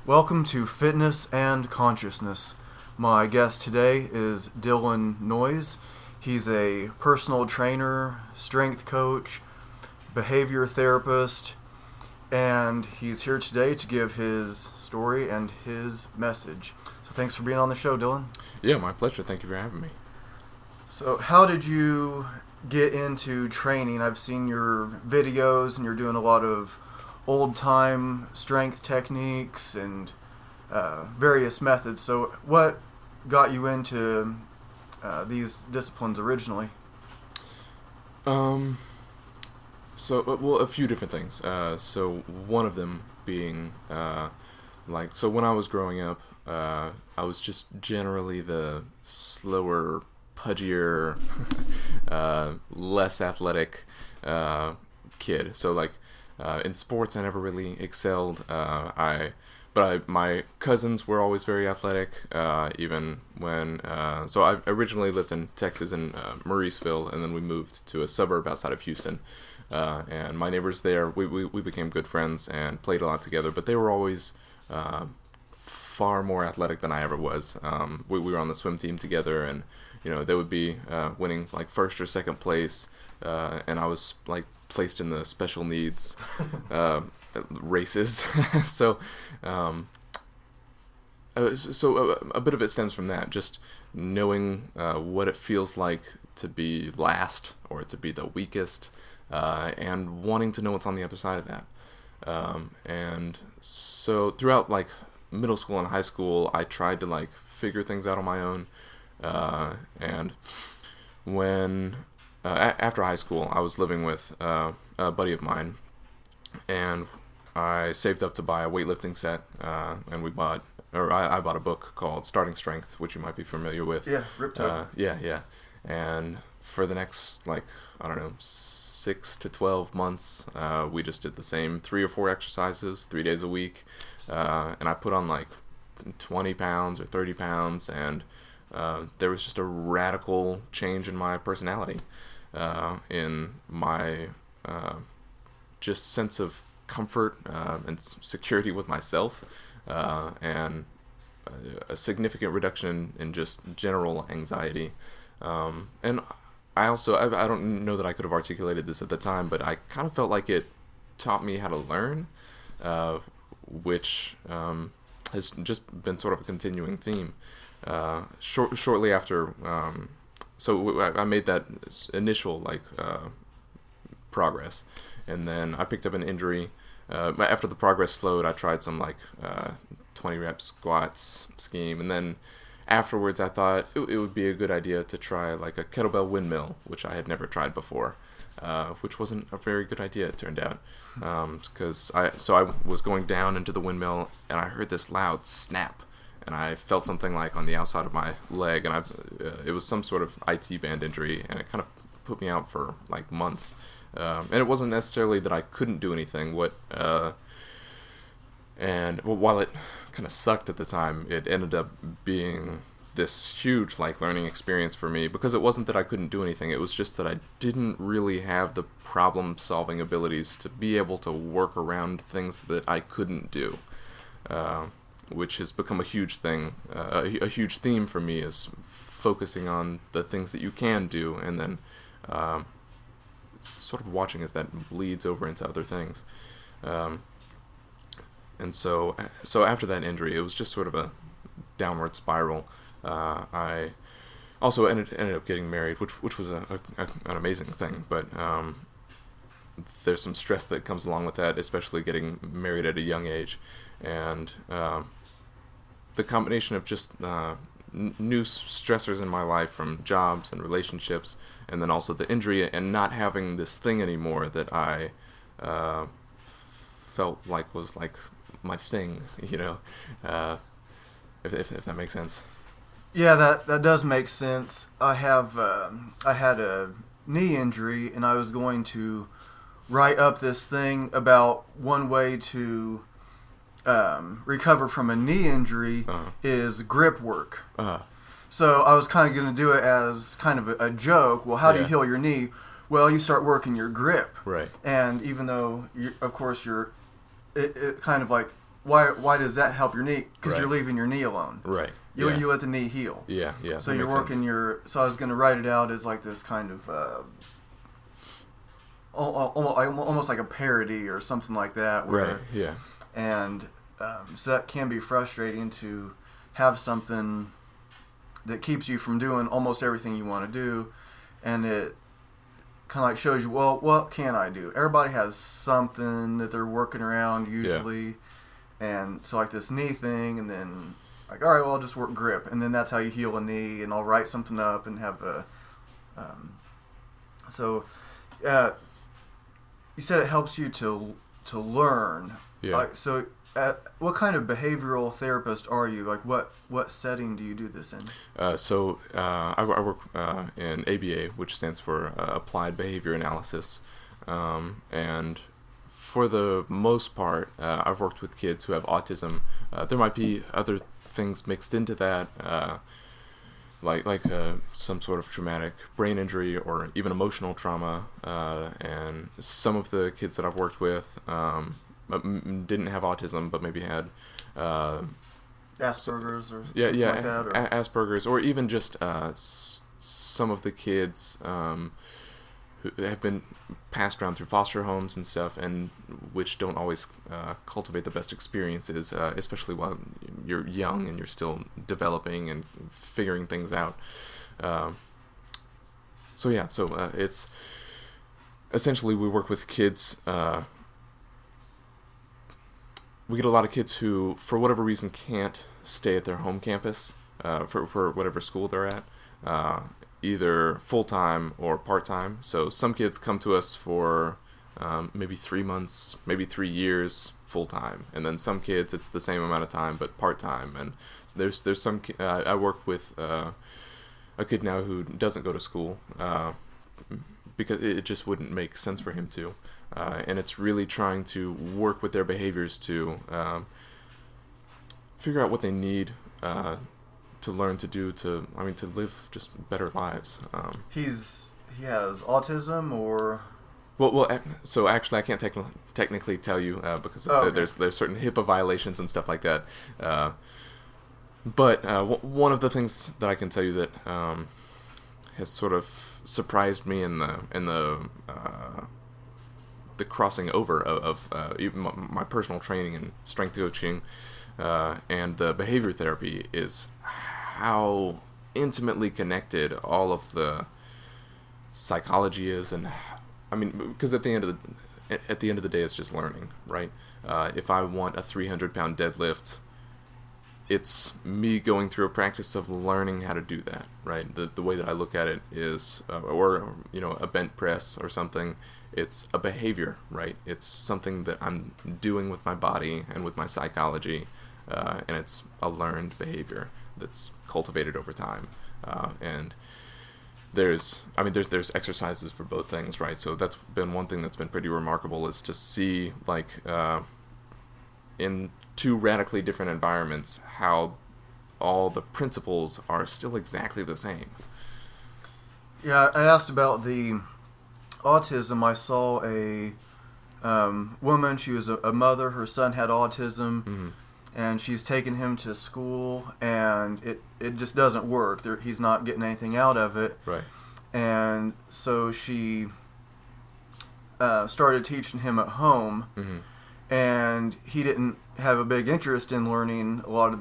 Welcome to Fitness and Consciousness. My guest today is Noyes. He's a personal trainer, strength coach, behavior therapist, and he's here today to give his story and his message. So thanks for being on the show, Dylan. Yeah, my pleasure. Thank you for having me. So how did you get into training? I've seen your videos and you're doing a lot of old-time strength techniques and various methods. So what got you into these disciplines originally? A few different things. So one of them being, so when I was growing up, I was just generally the slower, pudgier, less athletic kid. So in sports, I never really excelled. My cousins were always very athletic. Even when, so I originally lived in Texas in Mauriceville, and then we moved to a suburb outside of Houston. And my neighbors there, we became good friends and played a lot together. But they were always far more athletic than I ever was. We were on the swim team together, and they would be winning like first or second place, and I was like placed in the special needs races. So a bit of it stems from that, just knowing what it feels like to be last or to be the weakest, and wanting to know what's on the other side of that. And so throughout like middle school and high school, I tried to like figure things out on my own. And when after high school, I was living with a buddy of mine, and I saved up to buy a weightlifting set, and I bought a book called Starting Strength, which you might be familiar with. Yeah, Riptide. Yeah. And for the next 6 to 12 months, we just did the same 3 or 4 exercises 3 days a week, and I put on like 20 pounds or 30 pounds, and there was just a radical change in my personality, in my just sense of comfort and security with myself, and a significant reduction in just general anxiety. And I don't know that I could have articulated this at the time, but I kind of felt like it taught me how to learn, which has just been sort of a continuing theme. Shortly after, so I made that initial progress, and then I picked up an injury. After the progress slowed, I tried some 20 rep squats scheme, and then afterwards I thought it would be a good idea to try like a kettlebell windmill, which I had never tried before, which wasn't a very good idea, it turned out, because I was going down into the windmill, and I heard this loud snap, and I felt something like on the outside of my leg, and it was some sort of IT band injury, and it kind of put me out for like months. And it wasn't necessarily that I couldn't do anything. While it kind of sucked at the time, it ended up being this huge learning experience for me, because it wasn't that I couldn't do anything. It was just that I didn't really have the problem solving abilities to be able to work around things that I couldn't do. Which has become a huge thing, a huge theme for me, is focusing on the things that you can do, and then sort of watching as that bleeds over into other things. And so after that injury, it was just sort of a downward spiral. I also ended up getting married, which was an amazing thing, but there's some stress that comes along with that, especially getting married at a young age. And the combination of just new stressors in my life, from jobs and relationships, and then also the injury, and not having this thing anymore that I felt like was like my thing, if that makes sense. Yeah, that does make sense. I had a knee injury, and I was going to write up this thing about one way to recover from a knee injury is grip work. So I was kind of going to do it as kind of a joke. Well, how do you heal your knee? Well, you start working your grip. Right. And even though, of course, it kind of like why does that help your knee? Because Right. you're leaving your kney alone. Right. You Yeah. let the knee heal. Yeah. So that you're makes working sense. So I was going to write it out as like this kind of almost like a parody or something like that. Where, Right. Yeah. And so that can be frustrating to have something that keeps you from doing almost everything you want to do, and it kind of like shows you, well, what can I do? Everybody has something that they're working around usually, and so like this knee thing, and then like, all right, well, I'll just work grip, and then that's how you heal a knee, and I'll write something up and have a so you said it helps you to learn. Yeah. Like, so what kind of behavioral therapist are you? Like, what setting do you do this in? I work in ABA, which stands for Applied Behavior Analysis, and for the most part, I've worked with kids who have autism. There might be other things mixed into that, like some sort of traumatic brain injury or even emotional trauma. And some of the kids that I've worked with didn't have autism, but maybe had Asperger's or something like that? Or? Asperger's, or even just some of the kids who have been passed around through foster homes and stuff, and which don't always cultivate the best experiences, especially while you're young and you're still developing and figuring things out. It's essentially we work with kids. We get a lot of kids who, for whatever reason, can't stay at their home campus for whatever school they're at, either full-time or part-time. So some kids come to us for maybe 3 months, maybe 3 years full-time. And then some kids, it's the same amount of time, but part-time. And there's some, I work with a kid now who doesn't go to school because it just wouldn't make sense for him to. And it's really trying to work with their behaviors to figure out what they need to learn to do to live just better lives. He has autism, or so actually I can't technically tell you because there's certain HIPAA violations and stuff like that. But one of the things that I can tell you that has sort of surprised me in the crossing over of even my personal training and strength coaching and the behavior therapy is how intimately connected all of the psychology is. And I mean, because at the end of the day, it's just learning, right? If I want a 300-pound deadlift, it's me going through a practice of learning how to do that, right? The way that I look at it is, or a bent press or something, it's a behavior, right? It's something that I'm doing with my body and with my psychology, and it's a learned behavior that's cultivated over time. And there's exercises for both things, right? So that's been one thing that's been pretty remarkable, is to see, like, in two radically different environments, how all the principles are still exactly the same. Yeah, I asked about the autism. I saw a woman. She was a mother. Her son had autism, Mm-hmm. and she's taken him to school, and it just doesn't work. He's not getting anything out of it. Right. And so she started teaching him at home, Mm-hmm. and he didn't have a big interest in learning a lot of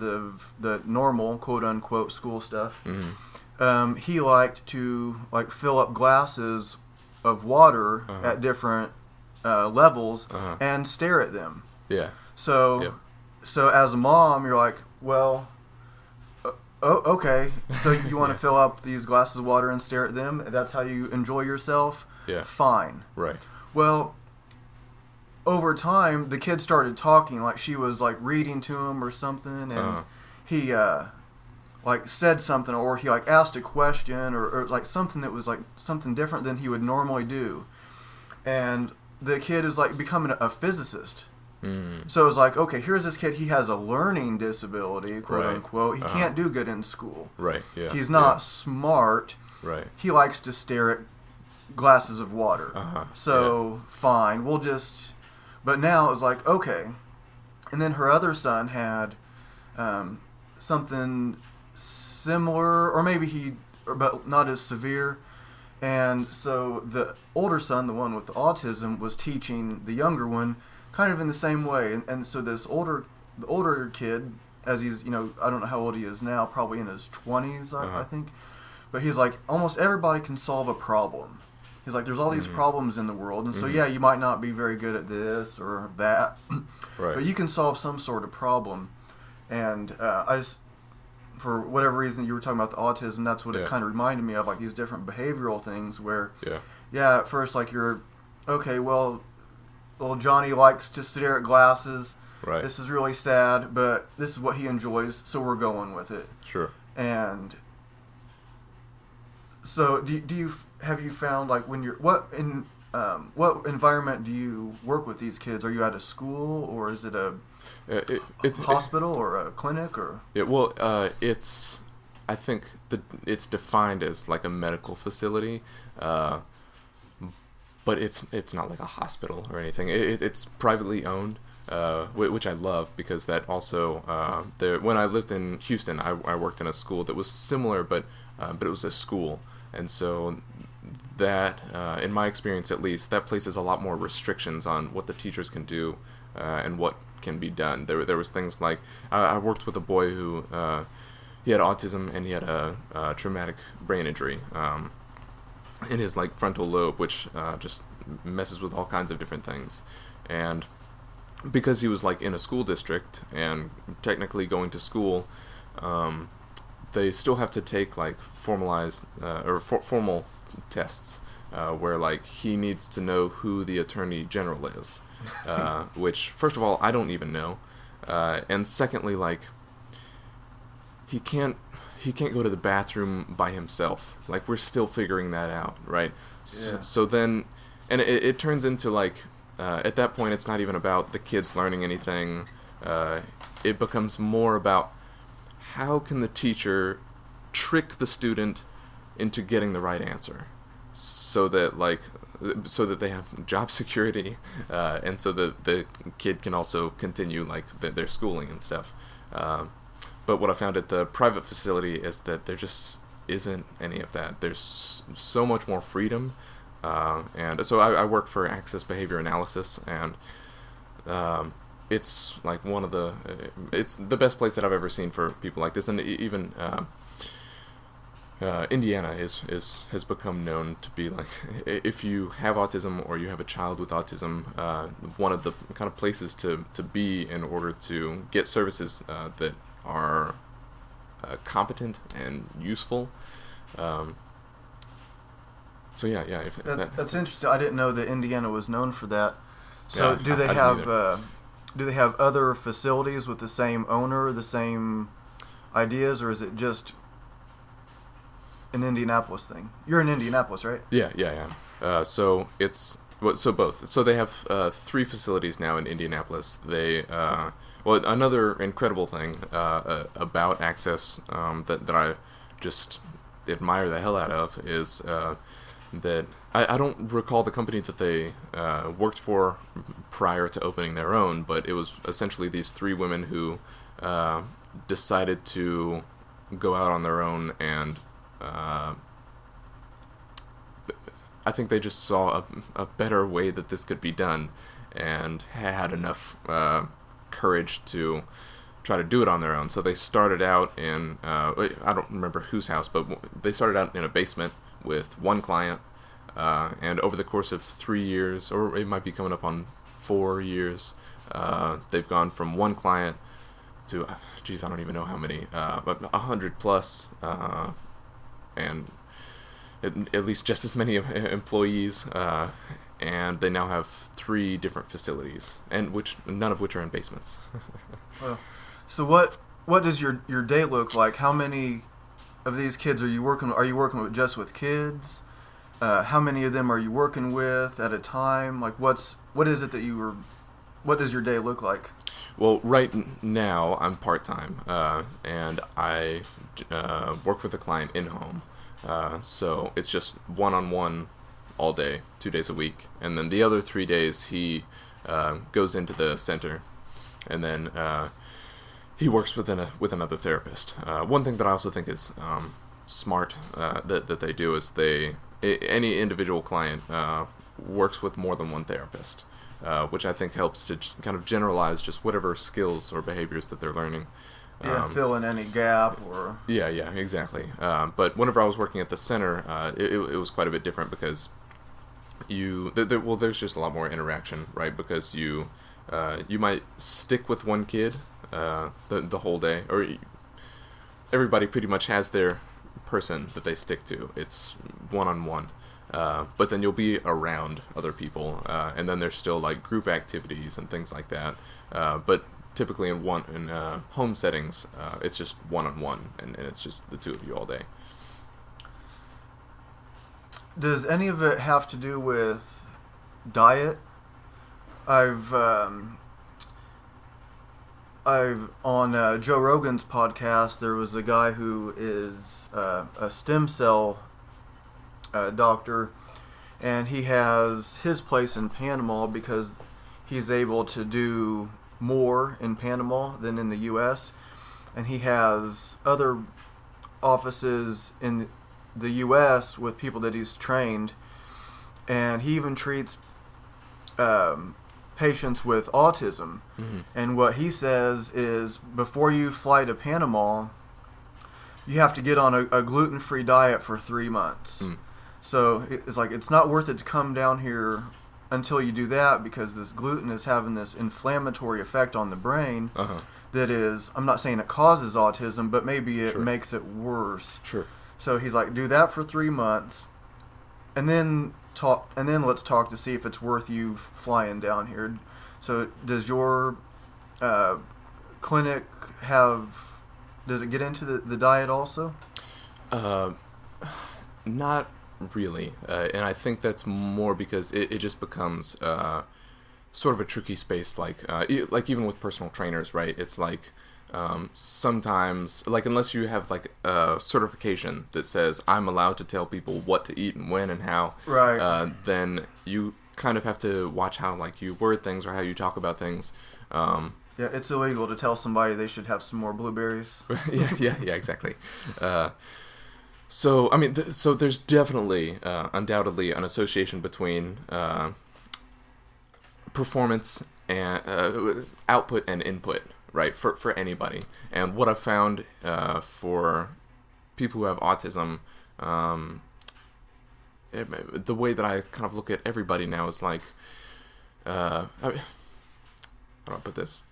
the normal, quote-unquote, school stuff. Mm-hmm. He liked to fill up glasses of water at different levels and stare at them. Yeah. So, Yep. so as a mom, you're like, well, okay. So you want to fill up these glasses of water and stare at them? That's how you enjoy yourself? Yeah. Fine. Right. Well, over time, the kid started talking. Like, she was reading to him or something, and he said something, or he asked a question, or something that was something different than he would normally do. And the kid is becoming a physicist. Mm. So it's okay, here's this kid. He has a learning disability, quote Right. unquote. He can't do good in school. Right. Yeah. He's not smart. Right. He likes to stare at glasses of water. Uh-huh. So fine, we'll just. But now it's okay, And then her other son had something similar, or maybe but not as severe. And so the older son, the one with autism, was teaching the younger one kind of in the same way. And so the older kid, as he's, I don't know how old he is now, probably in his 20s, I think. But he's like, almost everybody can solve a problem. He's like, there's all these problems in the world. And so, yeah, you might not be very good at this or that. Right. But you can solve some sort of problem. And I just, for whatever reason, you were talking about the autism, that's what it kind of reminded me of, like these different behavioral things where, at first, like okay, well, Johnny likes to stare at glasses. Right. This is really sad, but this is what he enjoys, so we're going with it. Sure. And so, have you found, like, when you're what environment do you work with these kids? Are you at a school, or is it a hospital or a clinic, or? It's I think it's defined as like a medical facility, but it's not like a hospital or anything. It's privately owned. Which I love, because that also when I lived in Houston, I worked in a school that was similar, but it was a school, and so that in my experience at least, that places a lot more restrictions on what the teachers can do and what can be done. There was things like I worked with a boy who he had autism, and he had a traumatic brain injury in his like frontal lobe, which just messes with all kinds of different things, and because he was like in a school district and technically going to school, they still have to take like formalized formal tests where like he needs to know who the attorney general is, which first of all I don't even know, and secondly, like he can't go to the bathroom by himself. Like, we're still figuring that out, right? Yeah. So then, and it turns into like, at that point, it's not even about the kids learning anything. It becomes more about how can the teacher trick the student into getting the right answer, so that they have job security, and so that the kid can also continue like their schooling and stuff. But what I found at the private facility is that there just isn't any of that. There's so much more freedom. And so I work for Access Behavior Analysis, and it's like it's the best place that I've ever seen for people like this. And even Indiana has become known to be like, if you have autism or you have a child with autism, one of the kind of places to be in order to get services that are competent and useful. So yeah. That's interesting. I didn't know that Indiana was known for that. So Yeah, do they I have didn't do they have other facilities with the same owner, the same ideas, or is it just an Indianapolis thing? You're in Indianapolis, right? Yeah. So both. So they have 3 facilities now in Indianapolis. They another incredible thing about Access that I just admire the hell out of is that I don't recall the company that they worked for prior to opening their own, but it was essentially these 3 women who decided to go out on their own, and I think they just saw a better way that this could be done, and had enough courage to try to do it on their own. So they started out in, I don't remember whose house, but they started out in a basement with 1 client, and over the course of 3 years, or it might be coming up on 4 years, they've gone from 1 client to, I don't even know how many, but 100 plus, and at least just as many employees, and they now have 3 different facilities, and none of which are in basements. Well, so what does your day look like? How many of these kids are you working with? Are you working just with kids? How many of them are you working with at a time? Like, what is it that what does your day look like? Well, right now I'm part-time, and I work with a client in-home. So it's just one-on-one all day, 2 days a week. And then the other 3 days he goes into the center and then he works with another therapist. One thing that I also think is smart that they do is any individual client works with more than one therapist, which I think helps to kind of generalize just whatever skills or behaviors that they're learning. Fill in any gap or... Yeah, exactly. But whenever I was working at the center, it was quite a bit different because there's just a lot more interaction, right? Because you might stick with one kid the whole day, or everybody pretty much has their person that they stick to. It's one-on-one. But then you'll be around other people, and then there's still like group activities and things like that. But typically in home settings, it's just one-on-one, and it's just the two of you all day. Does any of it have to do with diet? I've on Joe Rogan's podcast, there was a guy who is a stem cell doctor, and he has his place in Panama because he's able to do more in Panama than in the U.S., and he has other offices in the U.S. with people that he's trained, and he even treats patients with autism. Mm-hmm. And what he says is, before you fly to Panama, you have to get on a gluten-free diet for 3 months. So it's like, it's not worth it to come down here until you do that, because this gluten is having this inflammatory effect on the brain that is, I'm not saying it causes autism, but maybe it makes it worse. Sure. So he's like, do that for 3 months, and then let's talk to see if it's worth you flying down here. So does your clinic does it get into the diet also? Not really, and I think that's more because it just becomes sort of a tricky space, like even with personal trainers, right? It's like sometimes, like, unless you have like a certification that says I'm allowed to tell people what to eat and when and how, right? Then you kind of have to watch how like you word things or how you talk about things. Yeah, it's illegal to tell somebody they should have some more blueberries. yeah, exactly. So I mean, so there's definitely, undoubtedly, an association between performance and output and input, right? For anybody. And what I've found for people who have autism, the way that I kind of look at everybody now is like, how do I put this?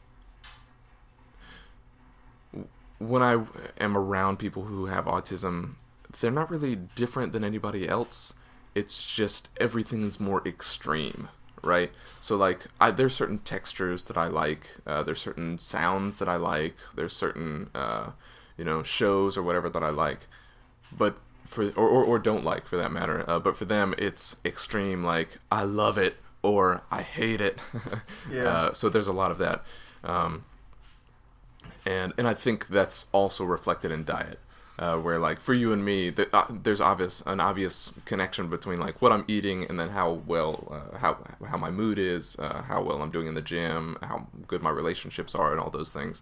When I am around people who have autism, they're not really different than anybody else. It's just everything's more extreme, right? So like, there's certain textures that I like. There's certain sounds that I like. There's certain shows or whatever that I like, but or don't like, for that matter. But for them, it's extreme. Like, I love it or I hate it. Yeah. So there's a lot of that. And I think that's also reflected in diet, where like for you and me, there's an obvious connection between like what I'm eating and then how well how my mood is, how well I'm doing in the gym, how good my relationships are, and all those things.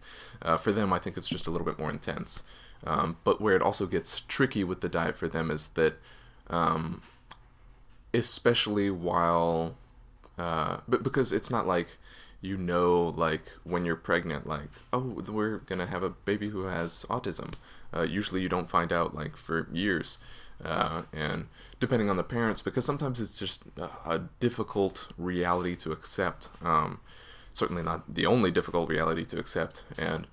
For them, I think it's just a little bit more intense. But where it also gets tricky with the diet for them is that, especially while, but because it's not like, like when you're pregnant, like, oh, we're gonna have a baby who has autism. Usually you don't find out like for years, and depending on the parents, because sometimes it's just a difficult reality to accept. Certainly not the only difficult reality to accept, and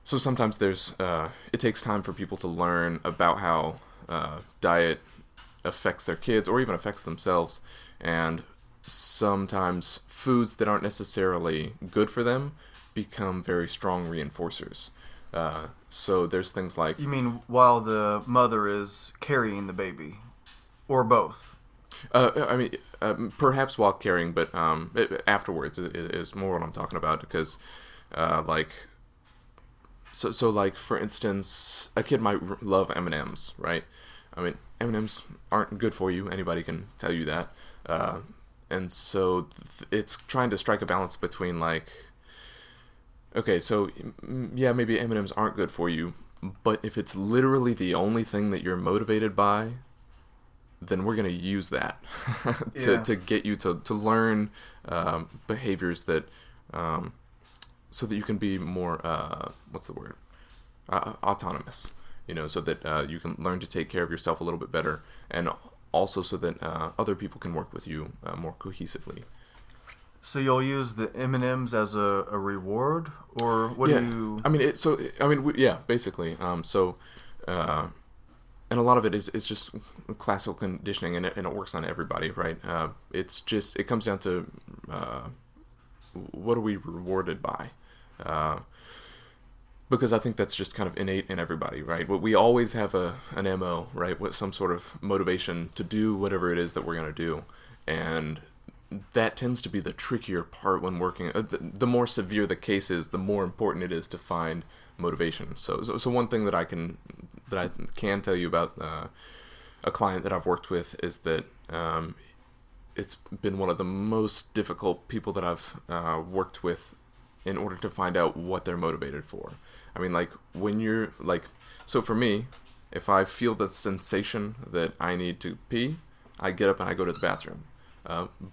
so sometimes it takes time for people to learn about how diet affects their kids or even affects themselves, and sometimes foods that aren't necessarily good for them become very strong reinforcers. So there's things like... You mean while the mother is carrying the baby? Or both? I mean, perhaps while carrying, but afterwards is more what I'm talking about, because So like, for instance, a kid might love M&Ms, right? I mean, M&Ms aren't good for you. Anybody can tell you that. And so it's trying to strike a balance between like, Okay, so yeah, maybe M&Ms aren't good for you, but if it's literally the only thing that you're motivated by, then we're going to use that Yeah. to get you to learn behaviors that so that you can be more what's the word, autonomous, so that you can learn to take care of yourself a little bit better, and also so that other people can work with you more cohesively. So you'll use the M&Ms as a reward, or what Yeah, do you? yeah, basically. And a lot of it is just classical conditioning, and it works on everybody, right? It comes down to what are we rewarded by? Because I think that's just kind of innate in everybody, right? We always have an MO, right? With some sort of motivation to do whatever it is that we're going to do. And that tends to be the trickier part when working. The more severe the case is, the more important it is to find motivation. So one thing that I can tell you about a client that I've worked with is that it's been one of the most difficult people that I've worked with in order to find out what they're motivated for. I mean, like, when you're like, so for me, if I feel the sensation that I need to pee, I get up and I go to the bathroom.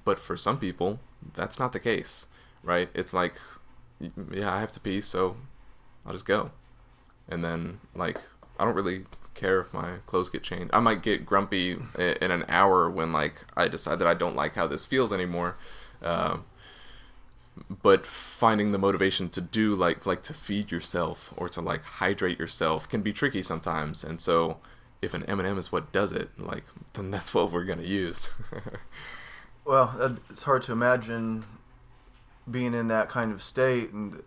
But for some people, that's not the case, right? It's like, yeah, I have to pee, so I'll just go. And then, like, I don't really care if my clothes get changed. I might get grumpy in an hour when, like, I decide that I don't like how this feels anymore. But finding the motivation to do, like to feed yourself or to, like, hydrate yourself can be tricky sometimes. And so if an M&M is what does it, like, then that's what we're going to use. Well, it's hard to imagine being in that kind of state, and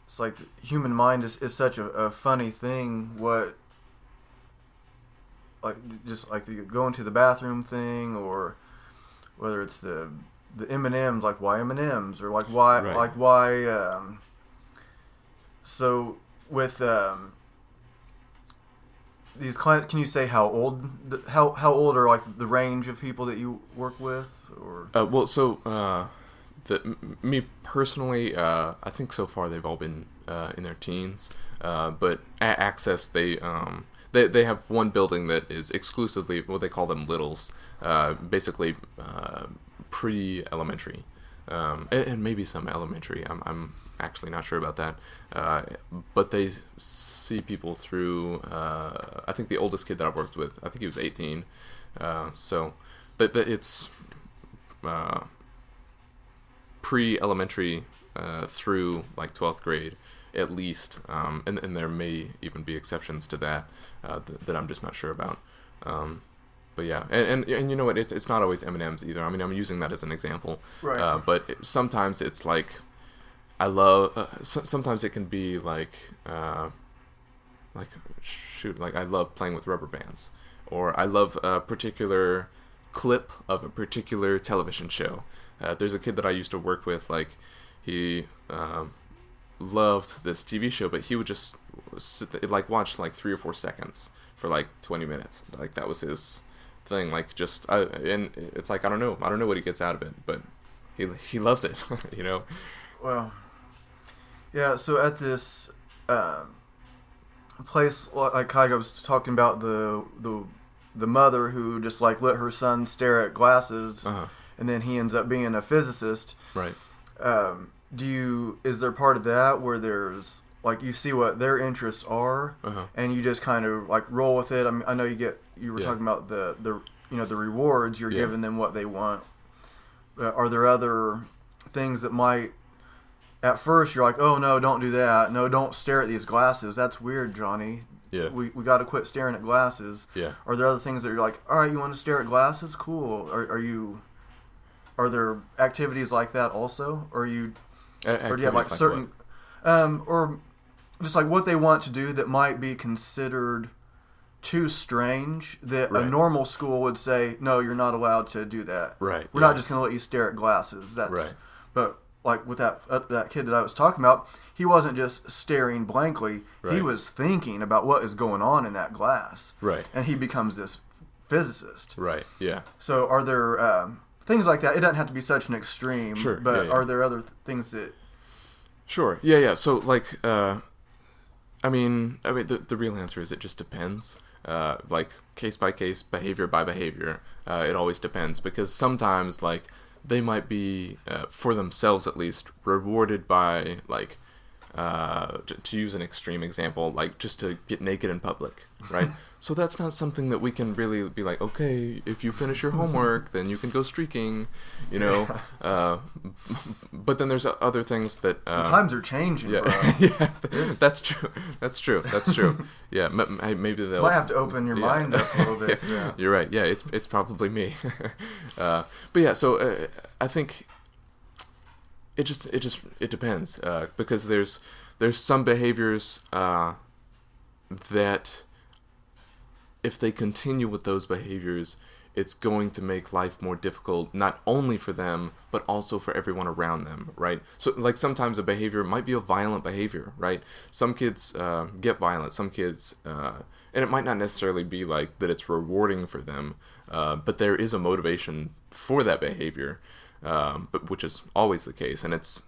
it's like the human mind is such a funny thing. Just like the going to the bathroom thing, or whether it's the M&Ms, like why M&Ms, or like why, Right. like why. So with these clients, can you say how old how old are like the range of people that you work with, or? Me personally, I think so far they've all been in their teens. But at Access, they have one building that is exclusively what they call them littles, basically pre-elementary, and maybe some elementary. I'm actually not sure about that. But they see people through. I think the oldest kid that I've worked with, I think he was 18. But it's pre-elementary through like 12th grade at least, and there may even be exceptions to that that I'm just not sure about. But yeah, and you know what? It's not always M&Ms either. I mean, I'm using that as an example. Right. But sometimes it's like I love. Sometimes it can be like I love playing with rubber bands, or I love a particular clip of a particular television show. There's a kid that I used to work with. Like, he loved this TV show, but he would just watch like 3 or 4 seconds for like 20 minutes. Like, that was his thing. Like, and it's like I don't know what he gets out of it, but he loves it. Well, yeah. So at this place, like I was talking about the mother who just like let her son stare at glasses, and then he ends up being a physicist. Right. Is there part of that where there's like you see what their interests are, and you just kind of like roll with it? I mean, I know you were talking about the the rewards. You're giving them what they want. Are there other things that might, at first you're like, oh no, don't do that. No, don't stare at these glasses. That's weird, Johnny. Yeah. We got to quit staring at glasses. Yeah. Are there other things that you're like, all right, you want to stare at glasses? Cool. Are there activities like that also? Or do you have like certain, or just like what they want to do that might be considered too strange that a normal school would say, no, you're not allowed to do that. Right. We're not just going to let you stare at glasses. That's right. But like with that kid that I was talking about, he wasn't just staring blankly. Right. He was thinking about what is going on in that glass. Right. And he becomes this physicist. Right. Yeah. So are there things like that? It doesn't have to be such an extreme. Sure. But are there other things that Sure. Yeah, yeah. So, like, the real answer is it just depends. Like, case by case, behavior by behavior. It always depends, because sometimes, like, they might be, for themselves at least, rewarded by, like, to use an extreme example, like just to get naked in public, right? So that's not something that we can really be like, okay, if you finish your homework, then you can go streaking, you know. But then there's other things that the times are changing, yeah, bro. yeah, that's true. That's true. Yeah, maybe they'll might have to open your mind up a little bit. Yeah. You're right. Yeah, it's probably me. But yeah, so I think it depends, because there's some behaviors that if they continue with those behaviors, it's going to make life more difficult, not only for them, but also for everyone around them, right? So, like, sometimes a behavior might be a violent behavior, right? Some kids get violent, some kids, and it might not necessarily be like that it's rewarding for them, but there is a motivation for that behavior, but which is always the case, and it's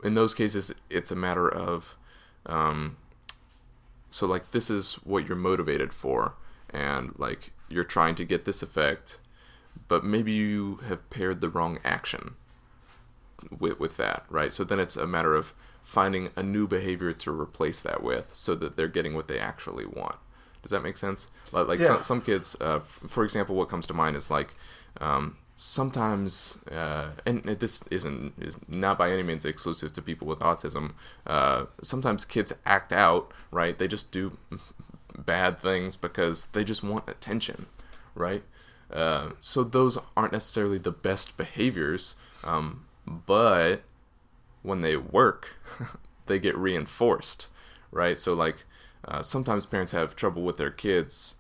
in those cases it's a matter of so, like, this is what you're motivated for, and, like, you're trying to get this effect, but maybe you have paired the wrong action with that, right? So then it's a matter of finding a new behavior to replace that with, so that they're getting what they actually want. Does that make sense? Like, yeah. some kids, for example, what comes to mind is, like, sometimes, and this is not by any means exclusive to people with autism, sometimes kids act out, right? They just do bad things because they just want attention, right? So those aren't necessarily the best behaviors, but when they work, they get reinforced, right? So, like, sometimes parents have trouble with their kids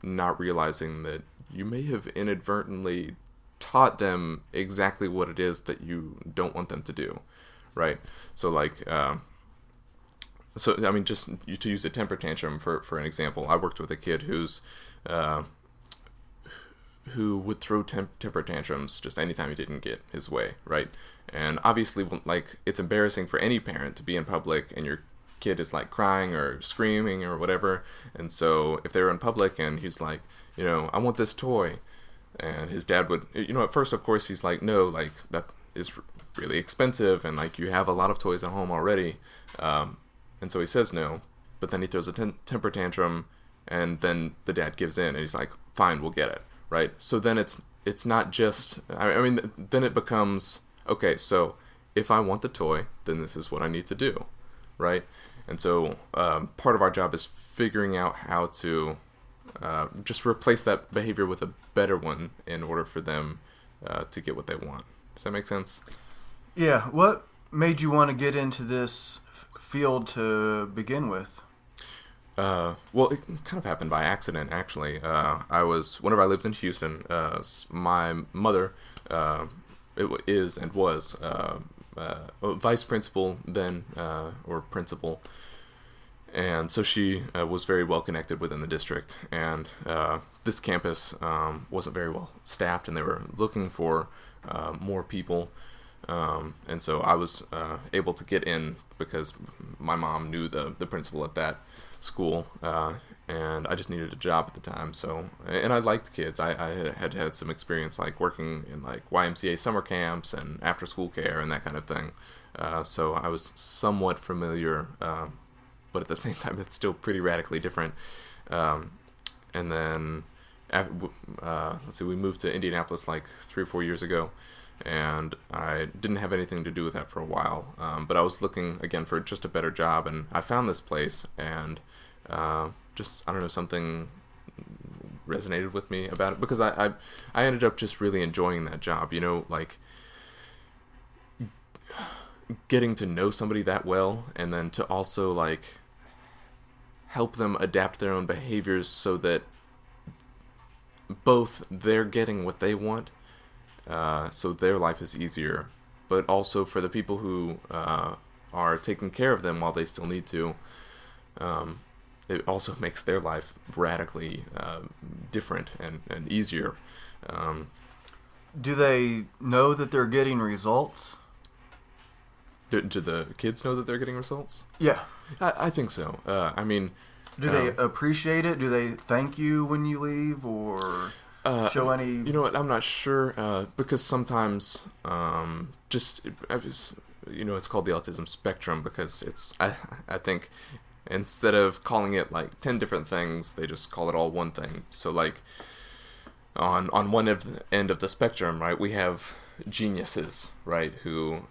not realizing that you may have inadvertently taught them exactly what it is that you don't want them to do, right? So, like, just to use a temper tantrum for an example, I worked with a kid who would throw temper tantrums just anytime he didn't get his way, right? And obviously, like, it's embarrassing for any parent to be in public and your kid is, like, crying or screaming or whatever, and so if they were in public and he's like, I want this toy, and his dad would, at first, of course, he's like, no, like, that is really expensive, and, like, you have a lot of toys at home already, and so he says no, but then he throws a temper tantrum, and then the dad gives in, and he's like, fine, we'll get it, right? So then it's not just, then it becomes, okay, so if I want the toy, then this is what I need to do, right? And so part of our job is figuring out how to just replace that behavior with a better one in order for them to get what they want. Does that make sense? Yeah. What made you want to get into this field to begin with? Well, it kind of happened by accident, actually. Whenever I lived in Houston, my mother is and was a vice principal then, or principal. And so she was very well connected within the district, and this campus wasn't very well staffed, and they were looking for more people. And so I was able to get in because my mom knew the principal at that school, and I just needed a job at the time. So, and I liked kids. I had some experience, like, working in, like, YMCA summer camps and after school care and that kind of thing. So I was somewhat familiar. But at the same time, it's still pretty radically different. And then, we moved to Indianapolis like 3 or 4 years ago, and I didn't have anything to do with that for a while. But I was looking, again, for just a better job, and I found this place, and I don't know, something resonated with me about it, because I ended up just really enjoying that job, like, getting to know somebody that well, and then to also, like, help them adapt their own behaviors so that both they're getting what they want, so their life is easier, but also for the people who are taking care of them while they still need to, it also makes their life radically different and easier. Do they know that they're getting results? Do the kids know that they're getting results? Yeah. I think so. I mean, do they appreciate it? Do they thank you when you leave, or show any? You know what? I'm not sure because sometimes it's called the autism spectrum because I think instead of calling it like 10 different things, they just call it all one thing. So like on one end of the spectrum, right, we have geniuses, right, who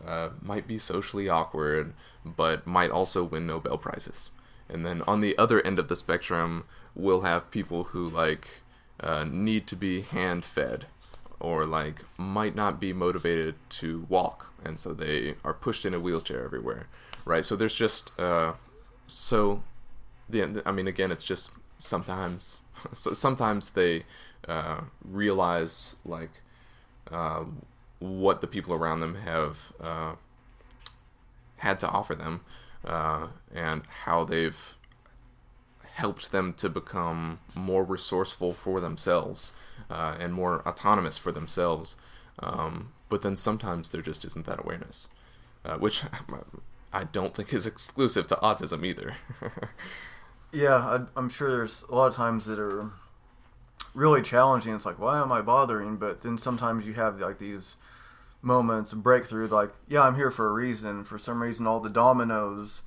might be socially awkward but might also win Nobel Prizes. And then on the other end of the spectrum, we'll have people who like need to be hand fed or like might not be motivated to walk, and so they are pushed in a wheelchair everywhere, right? So there's just again, it's just sometimes they realize like what the people around them have had to offer them, and how they've helped them to become more resourceful for themselves and more autonomous for themselves. But then sometimes there just isn't that awareness, which I don't think is exclusive to autism either. Yeah, I'm sure there's a lot of times that are really challenging. It's like, why am I bothering? But then sometimes you have like these moments of breakthrough, like, yeah, I'm here for a reason. For some reason, all the dominoes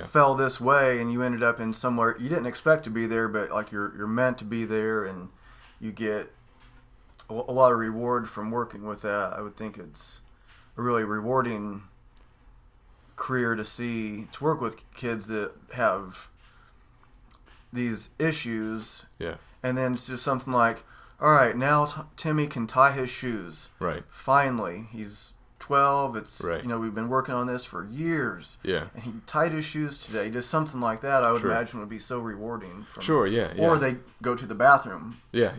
fell this way, and you ended up in somewhere you didn't expect to be there, but like you're meant to be there, and you get a lot of reward from working with that. I would think it's a really rewarding career to work with kids that have these issues. Yeah. And then it's just something like, all right, now Timmy can tie his shoes. Right. Finally, he's 12. It's right. We've been working on this for years. Yeah. And he tied his shoes today. Just something like that, I would imagine would be so rewarding. Yeah. Or they go to the bathroom. Yeah.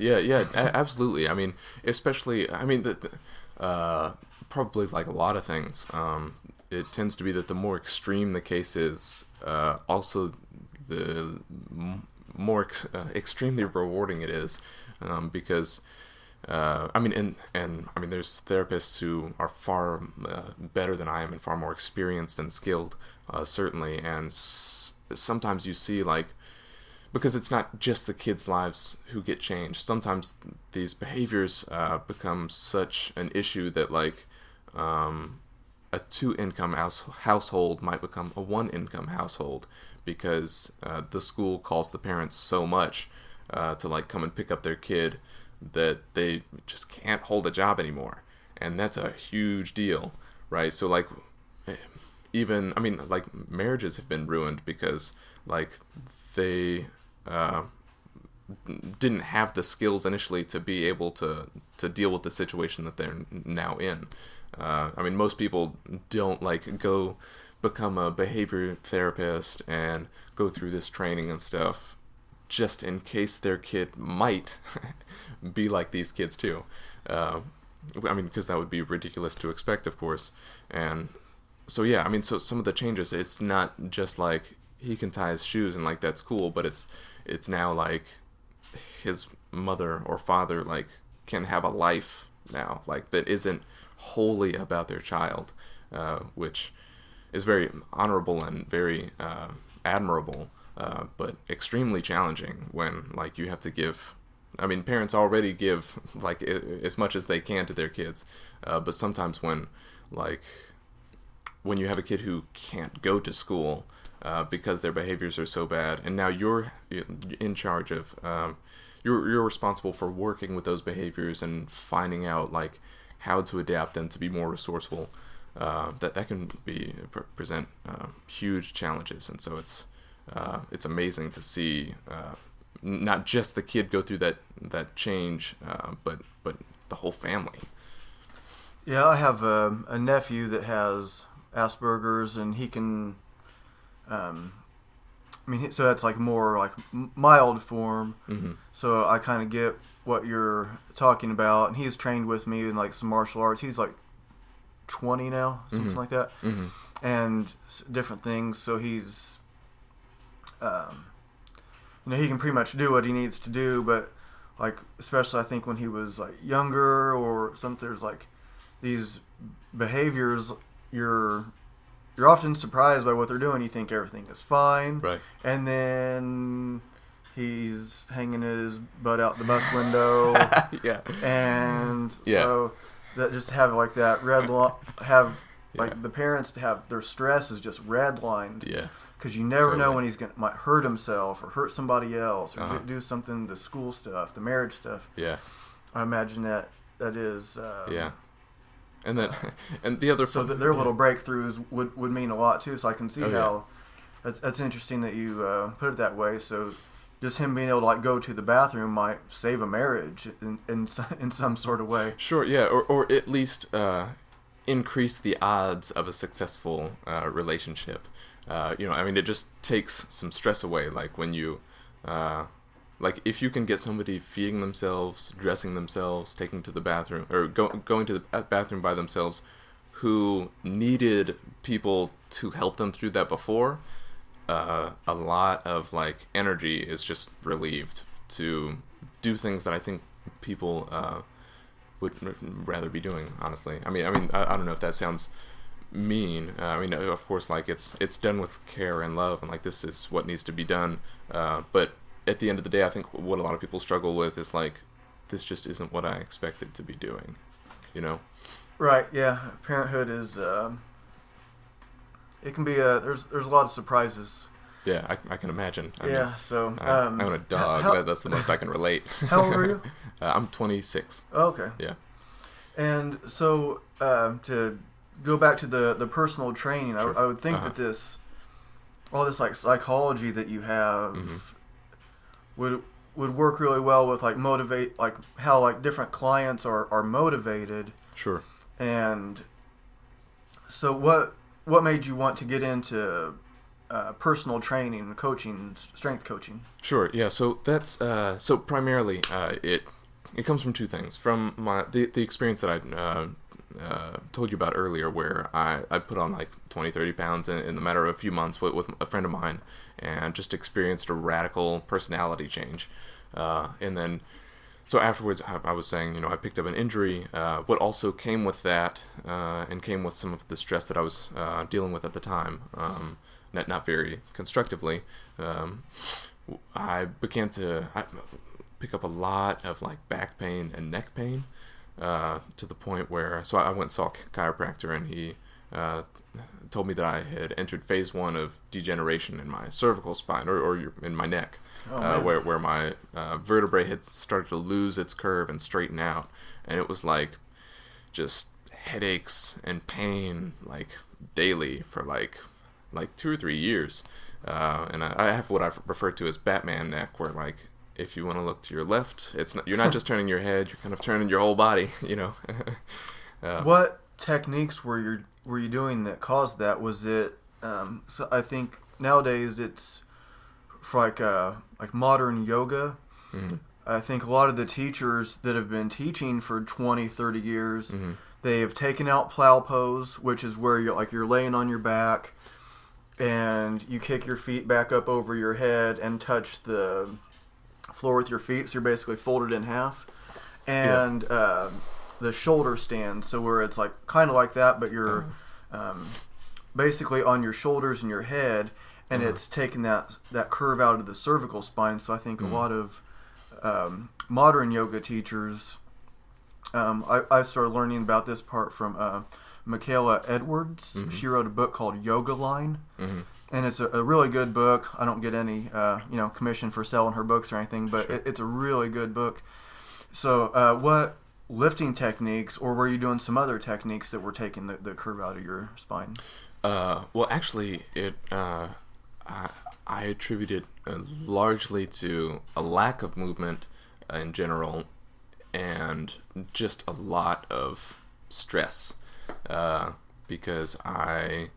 Absolutely. I mean, especially, probably like a lot of things. It tends to be that the more extreme the case is, also the more extremely rewarding it is, because there's therapists who are far better than I am and far more experienced and skilled, certainly, and sometimes you see like, because it's not just the kids' lives who get changed. Sometimes these behaviors become such an issue that like a 2-income household might become a 1-income household, because the school calls the parents so much to like come and pick up their kid that they just can't hold a job anymore, and that's a huge deal, right? So like marriages have been ruined because like they didn't have the skills initially to be able to deal with the situation that they're now in. Most people don't like go become a behavior therapist and go through this training and stuff just in case their kid might be like these kids too. Because that would be ridiculous to expect, of course. And so yeah, so some of the changes, it's not just like he can tie his shoes and like that's cool, but it's now like his mother or father like can have a life now, like that isn't wholly about their child, which is very honorable and very admirable, but extremely challenging when like you have to give. Parents already give like as much as they can to their kids, but sometimes when you have a kid who can't go to school because their behaviors are so bad, and now you're in charge of, you're responsible for working with those behaviors and finding out like how to adapt them to be more resourceful. That can present huge challenges, and so it's amazing to see not just the kid go through that change, but the whole family. Yeah, I have a nephew that has Asperger's, and he can, so that's like more like mild form. Mm-hmm. So I kind of get what you're talking about, and he's trained with me in like some martial arts. He's like 20 now, something mm-hmm. like that, mm-hmm. and different things. So he's, he can pretty much do what he needs to do, but like, especially I think when he was like younger or something, there's like these behaviors you're you're often surprised by what they're doing. You think everything is fine, Right. and then he's hanging his butt out the bus window. Yeah. And Yeah. so that just have like that red line, have like Yeah. the parents to have their stress is just redlined. Yeah. Because you never know Totally. when might hurt himself or hurt somebody else or Uh-huh. do something, the school stuff, the marriage stuff. Yeah. I imagine that is. Yeah. And then, and the other. So that their little breakthroughs would mean a lot too. So I can see Oh, yeah. how that's interesting that you put it that way. So just him being able to like go to the bathroom might save a marriage in some sort of way. Sure. Yeah. Or at least increase the odds of a successful relationship. I mean, it just takes some stress away. Like when you, like if you can get somebody feeding themselves, dressing themselves, taking to the bathroom, or going to the bathroom by themselves, who needed people to help them through that before, a lot of like energy is just relieved to do things that I think people would rather be doing. Honestly, I don't know if that sounds mean. Of course, like it's done with care and love, and like this is what needs to be done. But at the end of the day, I think what a lot of people struggle with is like, this just isn't what I expected to be doing, you know? Right. Yeah. Parenthood is. It can be there's a lot of surprises. Yeah, I can imagine. So I own a dog. That's the most I can relate. How old are you? I'm 26. Okay. Yeah. And so to go back to the personal training, Sure. I would think Uh-huh. that all this like psychology that you have Mm-hmm. would work really well with like motivate, like how like different clients are motivated. Sure. And so what made you want to get into personal training, coaching, strength coaching? Sure. Yeah. So that's so primarily it comes from two things. From the experience that I told you about earlier, where I put on like 20, 30 pounds in the matter of a few months with a friend of mine, and just experienced a radical personality change. And then, so afterwards, I was saying, I picked up an injury. What also came with that, and came with some of the stress that I was dealing with at the time, not very constructively, I began to pick up a lot of like back pain and neck pain, to the point where, so I went and saw a chiropractor, and he told me that I had entered phase 1 of degeneration in my cervical spine, or in my neck, where my vertebrae had started to lose its curve and straighten out, and it was like just headaches and pain like daily for like 2 or 3 years, and I have what I refer to as Batman neck, where like if you want to look to your left, you're not just turning your head, you're kind of turning your whole body, What techniques were you doing that caused that? Was it so I think nowadays it's for like modern yoga. Mm-hmm. I think a lot of the teachers that have been teaching for 20, 30 years, Mm-hmm. they have taken out plow pose, which is where you're laying on your back and you kick your feet back up over your head and touch the floor with your feet, so you're basically folded in half. And the shoulder stand, so where it's like kind of like that, but you're basically on your shoulders and your head, and it's taking that curve out of the cervical spine. So I think a lot of modern yoga teachers, I started learning about this part from Michaela Edwards. She wrote a book called Yoga Line, and it's a really good book. I don't get any commission for selling her books or anything, but it's a really good book. So what lifting techniques, or were you doing some other techniques that were taking the curve out of your spine? Well, actually, I attribute it largely to a lack of movement in general, and just a lot of stress, because I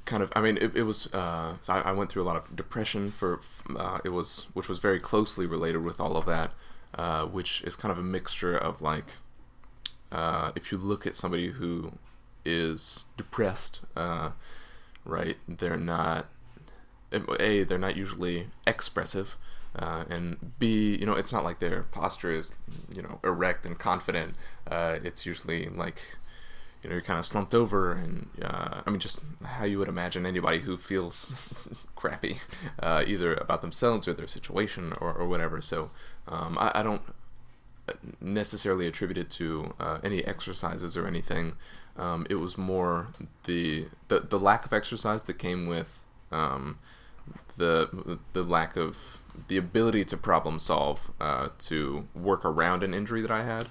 kind of, it was, so I went through a lot of depression which was very closely related with all of that, which is kind of a mixture of like, if you look at somebody who is depressed, right, they're not usually expressive, and B, it's not like their posture is, erect and confident. It's usually like, you're kind of slumped over, and I mean, just how you would imagine anybody who feels crappy, either about themselves or their situation or whatever. So I don't necessarily attribute it to any exercises or anything. It was more the lack of exercise that came with the lack of the ability to problem solve, to work around an injury that I had.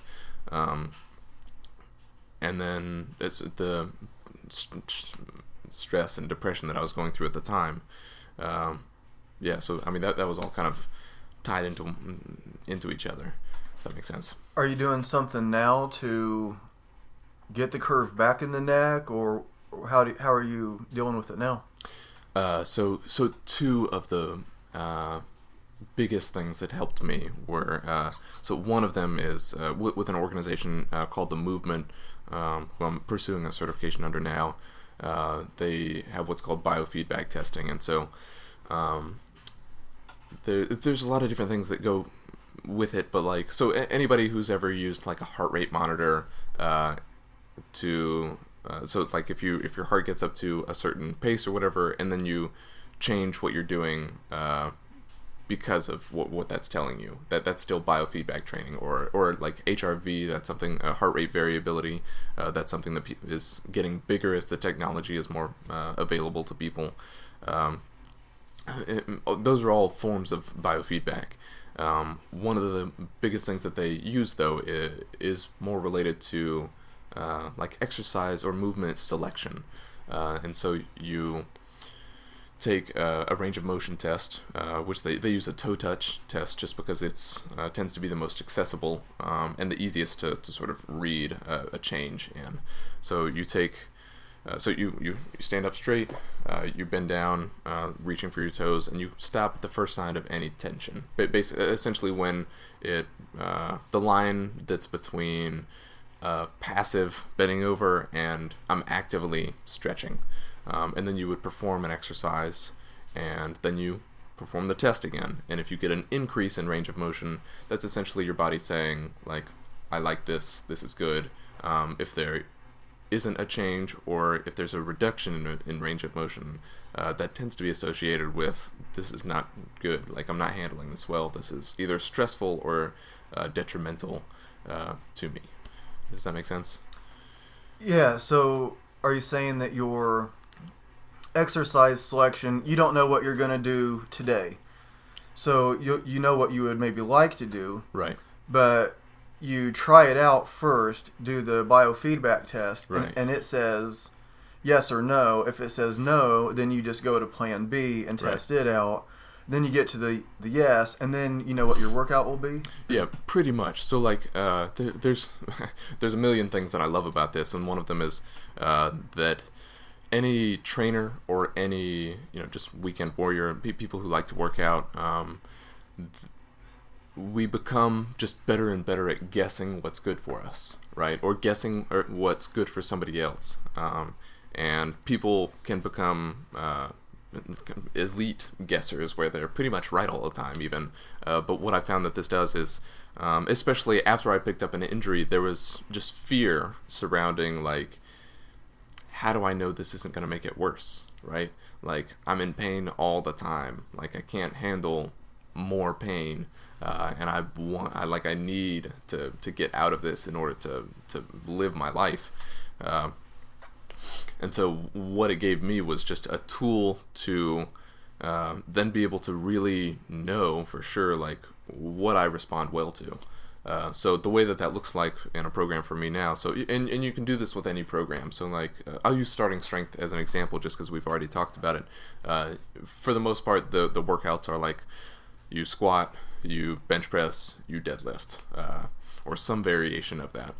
And then it's the stress and depression that I was going through at the time. So I mean that was all kind of tied into each other. If that makes sense. Are you doing something now to get the curve back in the neck, or how are you dealing with it now? So two of the biggest things that helped me were, so one of them is with an organization called The Movement, who I'm pursuing a certification under now. They have what's called biofeedback testing, and so there's a lot of different things that go with it, but like, so anybody who's ever used like a heart rate monitor so it's like if your heart gets up to a certain pace or whatever, and then you change what you're doing because of what that's telling you, that's still biofeedback training, or like HRV, that's something, heart rate variability, that's something that is getting bigger as the technology is more available to people. Those are all forms of biofeedback. One of the biggest things that they use, though, is more related to like exercise or movement selection. And so you take a range of motion test, which they use a toe touch test just because it's tends to be the most accessible and the easiest to sort of read a change in. So you take so you stand up straight, you bend down, reaching for your toes, and you stop at the first sign of any tension. Essentially, when the line that's between passive bending over and I'm actively stretching, and then you would perform an exercise, and then you perform the test again. And if you get an increase in range of motion, that's essentially your body saying, like, I like this is good. If there isn't a change, or if there's a reduction in range of motion, that tends to be associated with, this is not good, like I'm not handling this well, this is either stressful or detrimental to me. Does that make sense? Yeah, so are you saying that your exercise selection, you don't know what you're going to do today, so you know what you would maybe like to do, right? But you try it out first, do the biofeedback test, right, and it says yes or no. If it says no, then you just go to plan B and test it out. Then you get to the yes, and then you know what your workout will be? Yeah, pretty much. So like there's there's a million things that I love about this, and one of them is that any trainer or any just weekend warrior, people who like to work out, we become just better and better at guessing what's good for us, right? Or guessing what's good for somebody else. And people can become elite guessers where they're pretty much right all the time even. But what I found that this does is, especially after I picked up an injury, there was just fear surrounding, like, how do I know this isn't going to make it worse, right? Like, I'm in pain all the time. Like, I can't handle more pain. And I need to get out of this in order to live my life. And so what it gave me was just a tool to then be able to really know for sure, like, what I respond well to. So the way that looks like in a program for me now, so and you can do this with any program. So like I'll use starting strength as an example just because we've already talked about it. For the most part, the workouts are like you squat, you bench press, you deadlift, or some variation of that.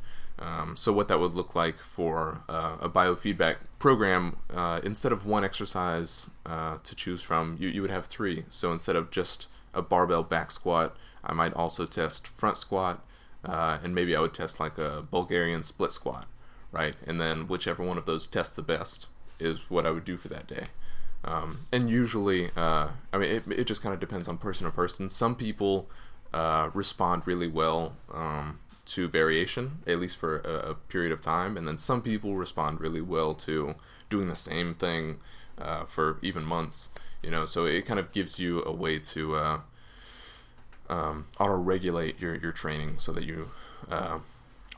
So what that would look like for a biofeedback program, instead of one exercise to choose from, you would have three. So instead of just a barbell back squat, I might also test front squat, and maybe I would test like a Bulgarian split squat, right? And then whichever one of those tests the best is what I would do for that day. And usually, it just kind of depends on person to person. Some people respond really well to variation, at least for a period of time, and then some people respond really well to doing the same thing for even months. So it kind of gives you a way to auto-regulate your training so that you are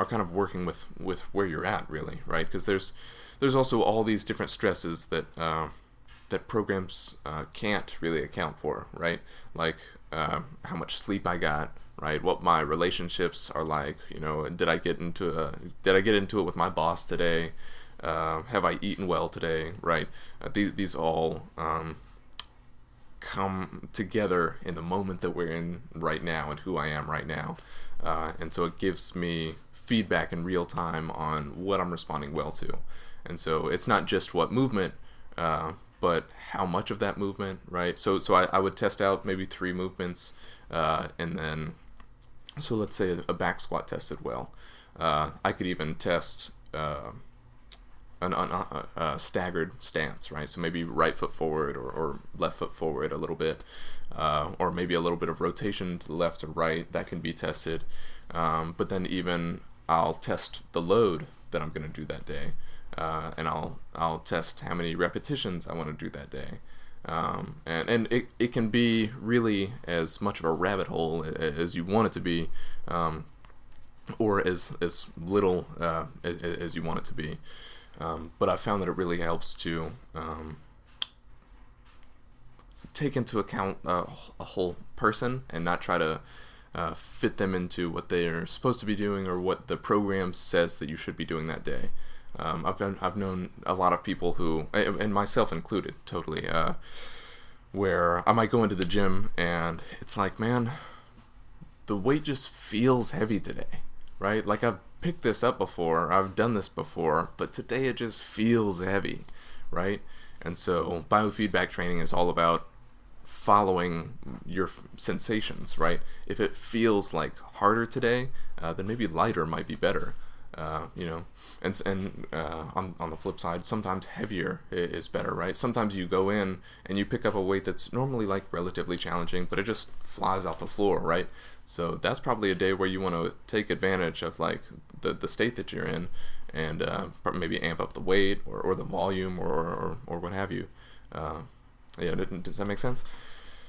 kind of working with where you're at, really, right? Because there's also all these different stresses that programs can't really account for, right? Like how much sleep I got, right? What my relationships are like, did I get into it with my boss today? Have I eaten well today, right? These all come together in the moment that we're in right now and who I am right now. And so it gives me feedback in real time on what I'm responding well to. And so it's not just what movement, but how much of that movement, right? So I would test out maybe 3 movements, and then, so let's say a back squat tested well. I could even test a staggered stance, right? So maybe right foot forward or left foot forward a little bit, or maybe a little bit of rotation to the left or right. That can be tested. But then even I'll test the load that I'm going to do that day, and I'll test how many repetitions I want to do that day. And it can be really as much of a rabbit hole as you want it to be, or as little as you want it to be. But I found that it really helps to take into account a whole person and not try to fit them into what they are supposed to be doing or what the program says that you should be doing that day. I've known a lot of people who, and myself included, totally, where I might go into the gym and it's like, man, the weight just feels heavy today, right? Like I've picked this up before, I've done this before, but today it just feels heavy, right? And so biofeedback training is all about following your sensations, right? If it feels like harder today, then maybe lighter might be better. And on the flip side, sometimes heavier is better, right? Sometimes you go in and you pick up a weight that's normally like relatively challenging, but it just flies off the floor, right? So that's probably a day where you want to take advantage of like the state that you're in, and maybe amp up the weight or the volume or what have you. Does that make sense?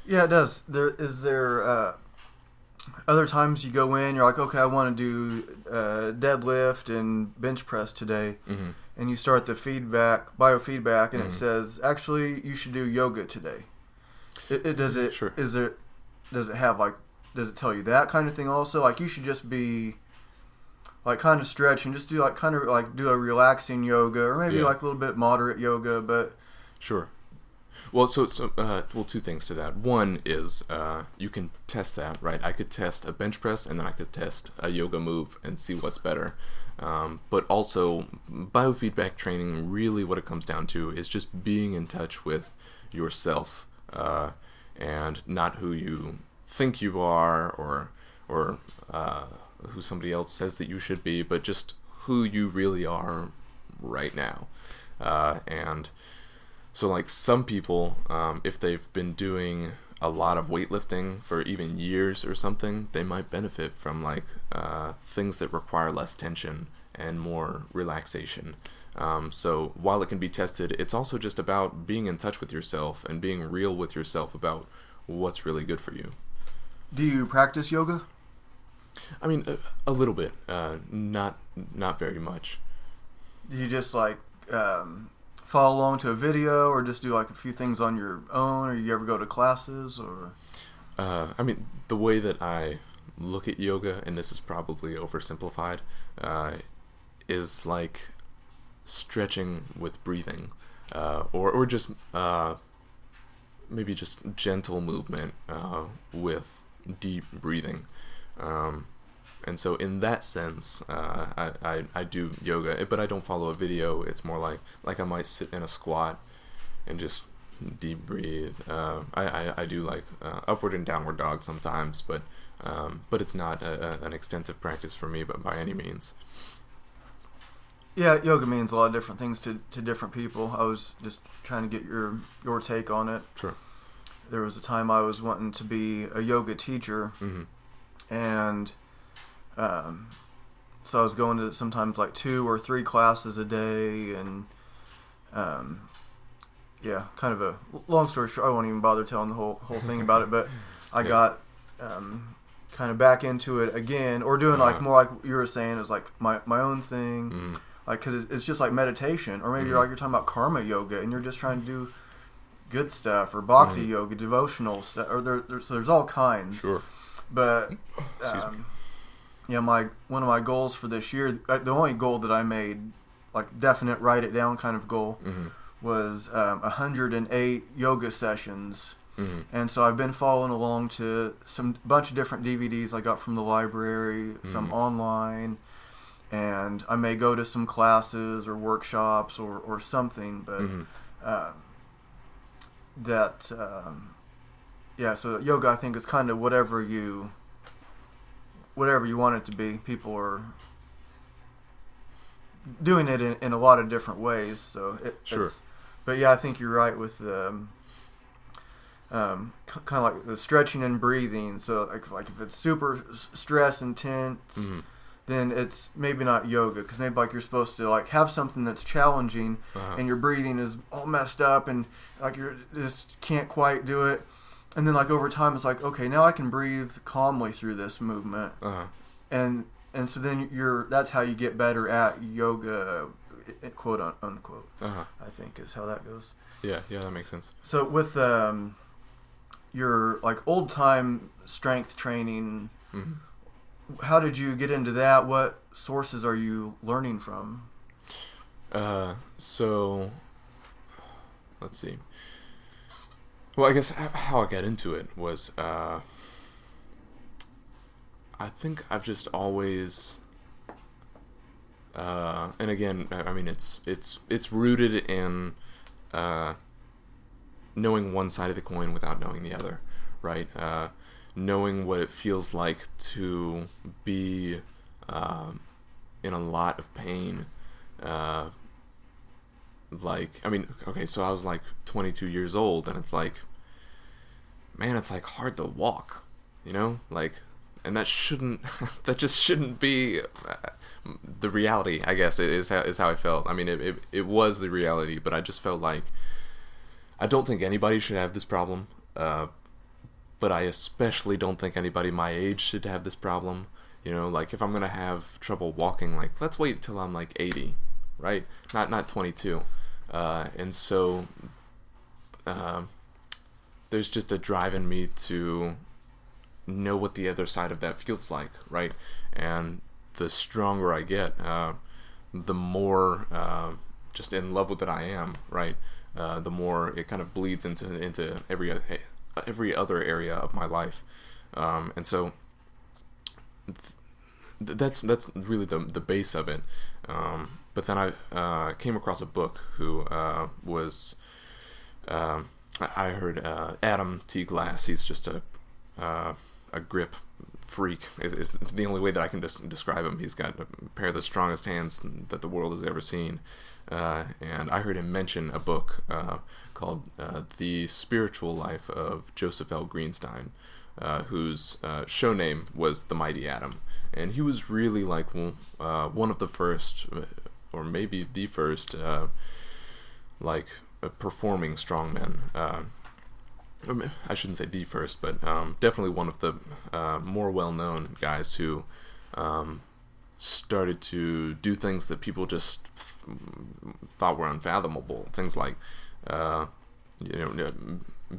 Yeah, it does. Is there other times you go in, you're like, okay, I want to do deadlift and bench press today, mm-hmm. and you start the biofeedback, and it says, actually, you should do yoga today. Sure. Does it tell you that kind of thing also? Like, you should just be like kind of stretch and just do like kind of like do a relaxing yoga, or maybe like a little bit moderate yoga, but sure. Well, so 2 things to that. One is you can test that, right? I could test a bench press and then I could test a yoga move and see what's better. But also, biofeedback training, really what it comes down to is just being in touch with yourself, and not who you think you are or who somebody else says that you should be, but just who you really are right now. And so like some people, if they've been doing a lot of weightlifting for even years or something, they might benefit from like things that require less tension and more relaxation. So while it can be tested, it's also just about being in touch with yourself and being real with yourself about what's really good for you. Do you practice yoga? I mean, a little bit, not very much. Do you just like follow along to a video, or just do like a few things on your own, or you ever go to classes, or? I mean, the way that I look at yoga, and this is probably oversimplified, is like stretching with breathing, or just maybe just gentle movement with deep breathing. And so in that sense, I do yoga, but I don't follow a video. It's more like I might sit in a squat and just deep breathe. I do like upward and downward dog sometimes, but it's not an extensive practice for me, but by any means. Yeah, yoga means a lot of different things to different people. I was just trying to get your take on it. Sure. There was a time I was wanting to be a yoga teacher, mm-hmm. and So I was going to sometimes like 2 or 3 classes a day, and kind of a long story short. I won't even bother telling the whole thing about it, but I got kind of back into it again, or doing like more like you were saying, it was like my own thing, like because it's just like meditation, or maybe you're talking about karma yoga, and you're just trying to do good stuff, or bhakti yoga, devotional stuff, or there's all kinds. Sure. But one of my goals for this year, the only goal that I made, like definite write it down kind of goal, was 108 yoga sessions. And so I've been following along to bunch of different DVDs I got from the library, some online, and I may go to some classes or workshops or something, but so yoga, I think, is kind of whatever you want it to be. People are doing it in a lot of different ways, so but yeah, I think you're right with kind of like the stretching and breathing. So like if it's super stress intense, then it's maybe not yoga, because maybe like you're supposed to like have something that's challenging, and your breathing is all messed up, and like you just can't quite do it. And then like over time, it's like, okay, now I can breathe calmly through this movement, and so then that's how you get better at yoga, quote unquote. I think is how that goes. Yeah, that makes sense. So with your like old time strength training, how did you get into that? What sources are you learning from? So let's see. Well, I guess how I got into it was, I think I've just always, and again, I mean, it's rooted in knowing one side of the coin without knowing the other, right? Knowing what it feels like to be in a lot of pain. So I was like 22 years old, and it's like, man, it's like hard to walk, like, and that just shouldn't be the reality, I guess, is how I felt. I mean, it was the reality, but I just felt like I don't think anybody should have this problem, but I especially don't think anybody my age should have this problem. Like if I'm gonna have trouble walking, like let's wait till I'm like 80, right? Not 22. And so there's just a drive in me to know what the other side of that feels like, right? And the stronger I get, the more just in love with it I am, right? The more it kind of bleeds into every other area of my life, and so that's really the base of it. But then I came across a book who was I heard Adam T. Glass. He's just a grip freak is the only way that I can describe him. He's got a pair of the strongest hands that the world has ever seen. And I heard him mention a book called The Spiritual Life of Joseph L. Greenstein, whose show name was The Mighty Atom. And he was really like one of the first, or maybe the first, performing strongmen. I shouldn't say the first, but definitely one of the more well-known guys who started to do things that people just thought were unfathomable. Things like,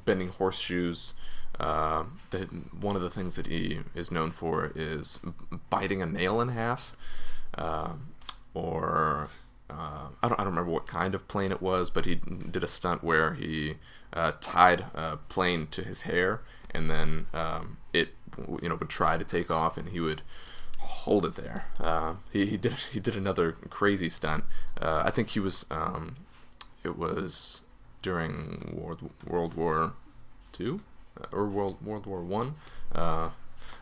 bending horseshoes. One of the things that he is known for is biting a nail in half, or I don't remember what kind of plane it was, but he did a stunt where he tied a plane to his hair, and then it would try to take off, and he would hold it there. He did another crazy stunt. I think he was it was during World War II or World War One.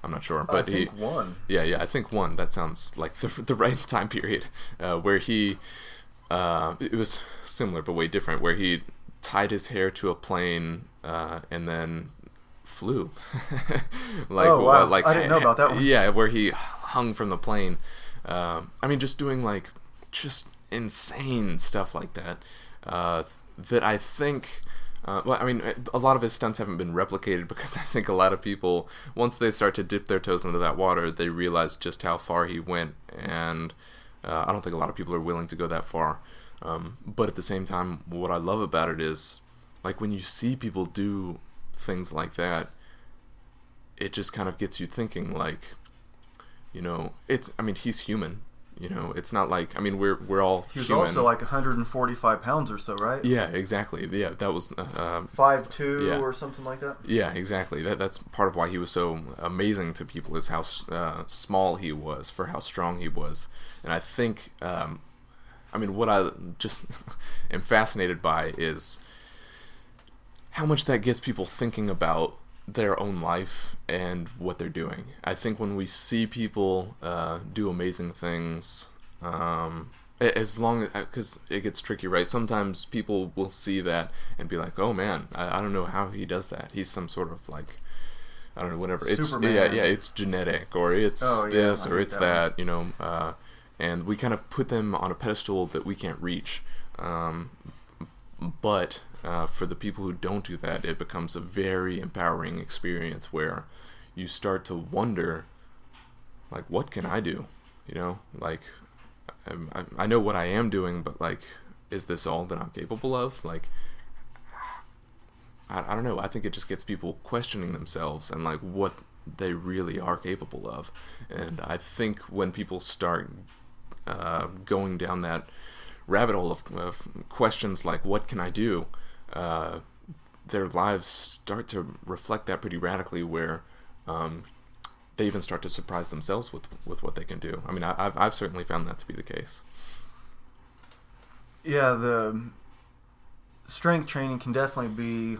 I'm not sure, but I think one. Yeah, I think one. That sounds like the right time period, where he it was similar but way different, where he tied his hair to a plane and then flew. Oh wow! I didn't know about that one. Yeah, where he hung from the plane, I mean, just doing like just insane stuff like that. That I think. Well, I mean, a lot of his stunts haven't been replicated because I think a lot of people, once they start to dip their toes into that water, they realize just how far he went, and I don't think a lot of people are willing to go that far. But at the same time, what I love about it is, like, when you see people do things like that, it just kind of gets you thinking, like, you know, I mean, he's human. You know, it's not like, I mean, we're all He was human. also like 145 pounds or so, right? Yeah, exactly. Yeah, that was 5'2" or something like that. Yeah, exactly. That's part of why he was so amazing to people, is how small he was for how strong he was. And I think, I mean, what I just am fascinated by is how much that gets people thinking about their own life and what they're doing. I think when we see people do amazing things, as long as, because it gets tricky, right? Sometimes people will see that and be like, "Oh man, I don't know how he does that. He's some sort of like, I don't know, whatever. It's Superman. yeah, it's genetic, or it's this, or it's that, you know." And we kind of put them on a pedestal that we can't reach. But for the people who don't do that, it becomes a very empowering experience where you start to wonder, like, what can I do? You know, like, I know what I am doing, but, like, is this all that I'm capable of? Like, I don't know. I think it just gets people questioning themselves and, like, what they really are capable of. And I think when people start going down that rabbit hole of questions like, what can I do? Their lives start to reflect that pretty radically, where they even start to surprise themselves with what they can do. I mean, I've certainly found that to be the case. Yeah, the strength training can definitely be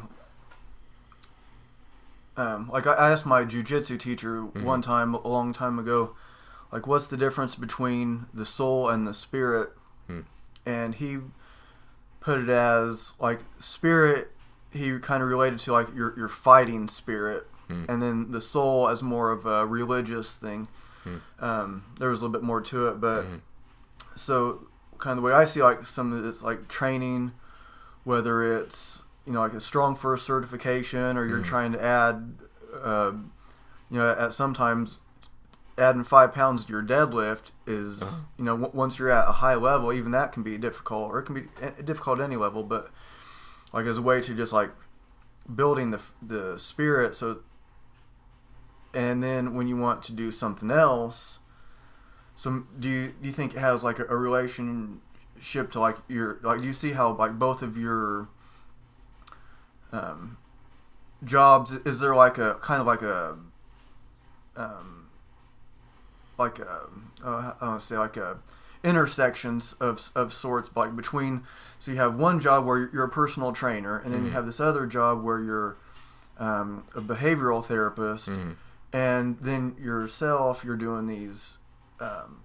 like I asked my jiu-jitsu teacher one time, a long time ago, like, what's the difference between the soul and the spirit? And he put it as, like, spirit, he kind of related to, like, your fighting spirit, and then the soul as more of a religious thing. There was a little bit more to it, but so kind of the way I see, like, some of this, like, training, whether it's, you know, like a strong first certification, or you're trying to add, you know, at sometimes adding 5 pounds to your deadlift is, you know, once you're at a high level, even that can be difficult, or it can be difficult at any level, but, like, as a way to just, like, building the spirit. So, and then when you want to do something else, so do you think it has, like, a relationship to, like, your, like, do you see how, like, both of your jobs, is there, like, a kind of like a I want to say, like, intersections of sorts, like, between, so you have one job where you're a personal trainer, and then you have this other job where you're a behavioral therapist, and then yourself, you're doing these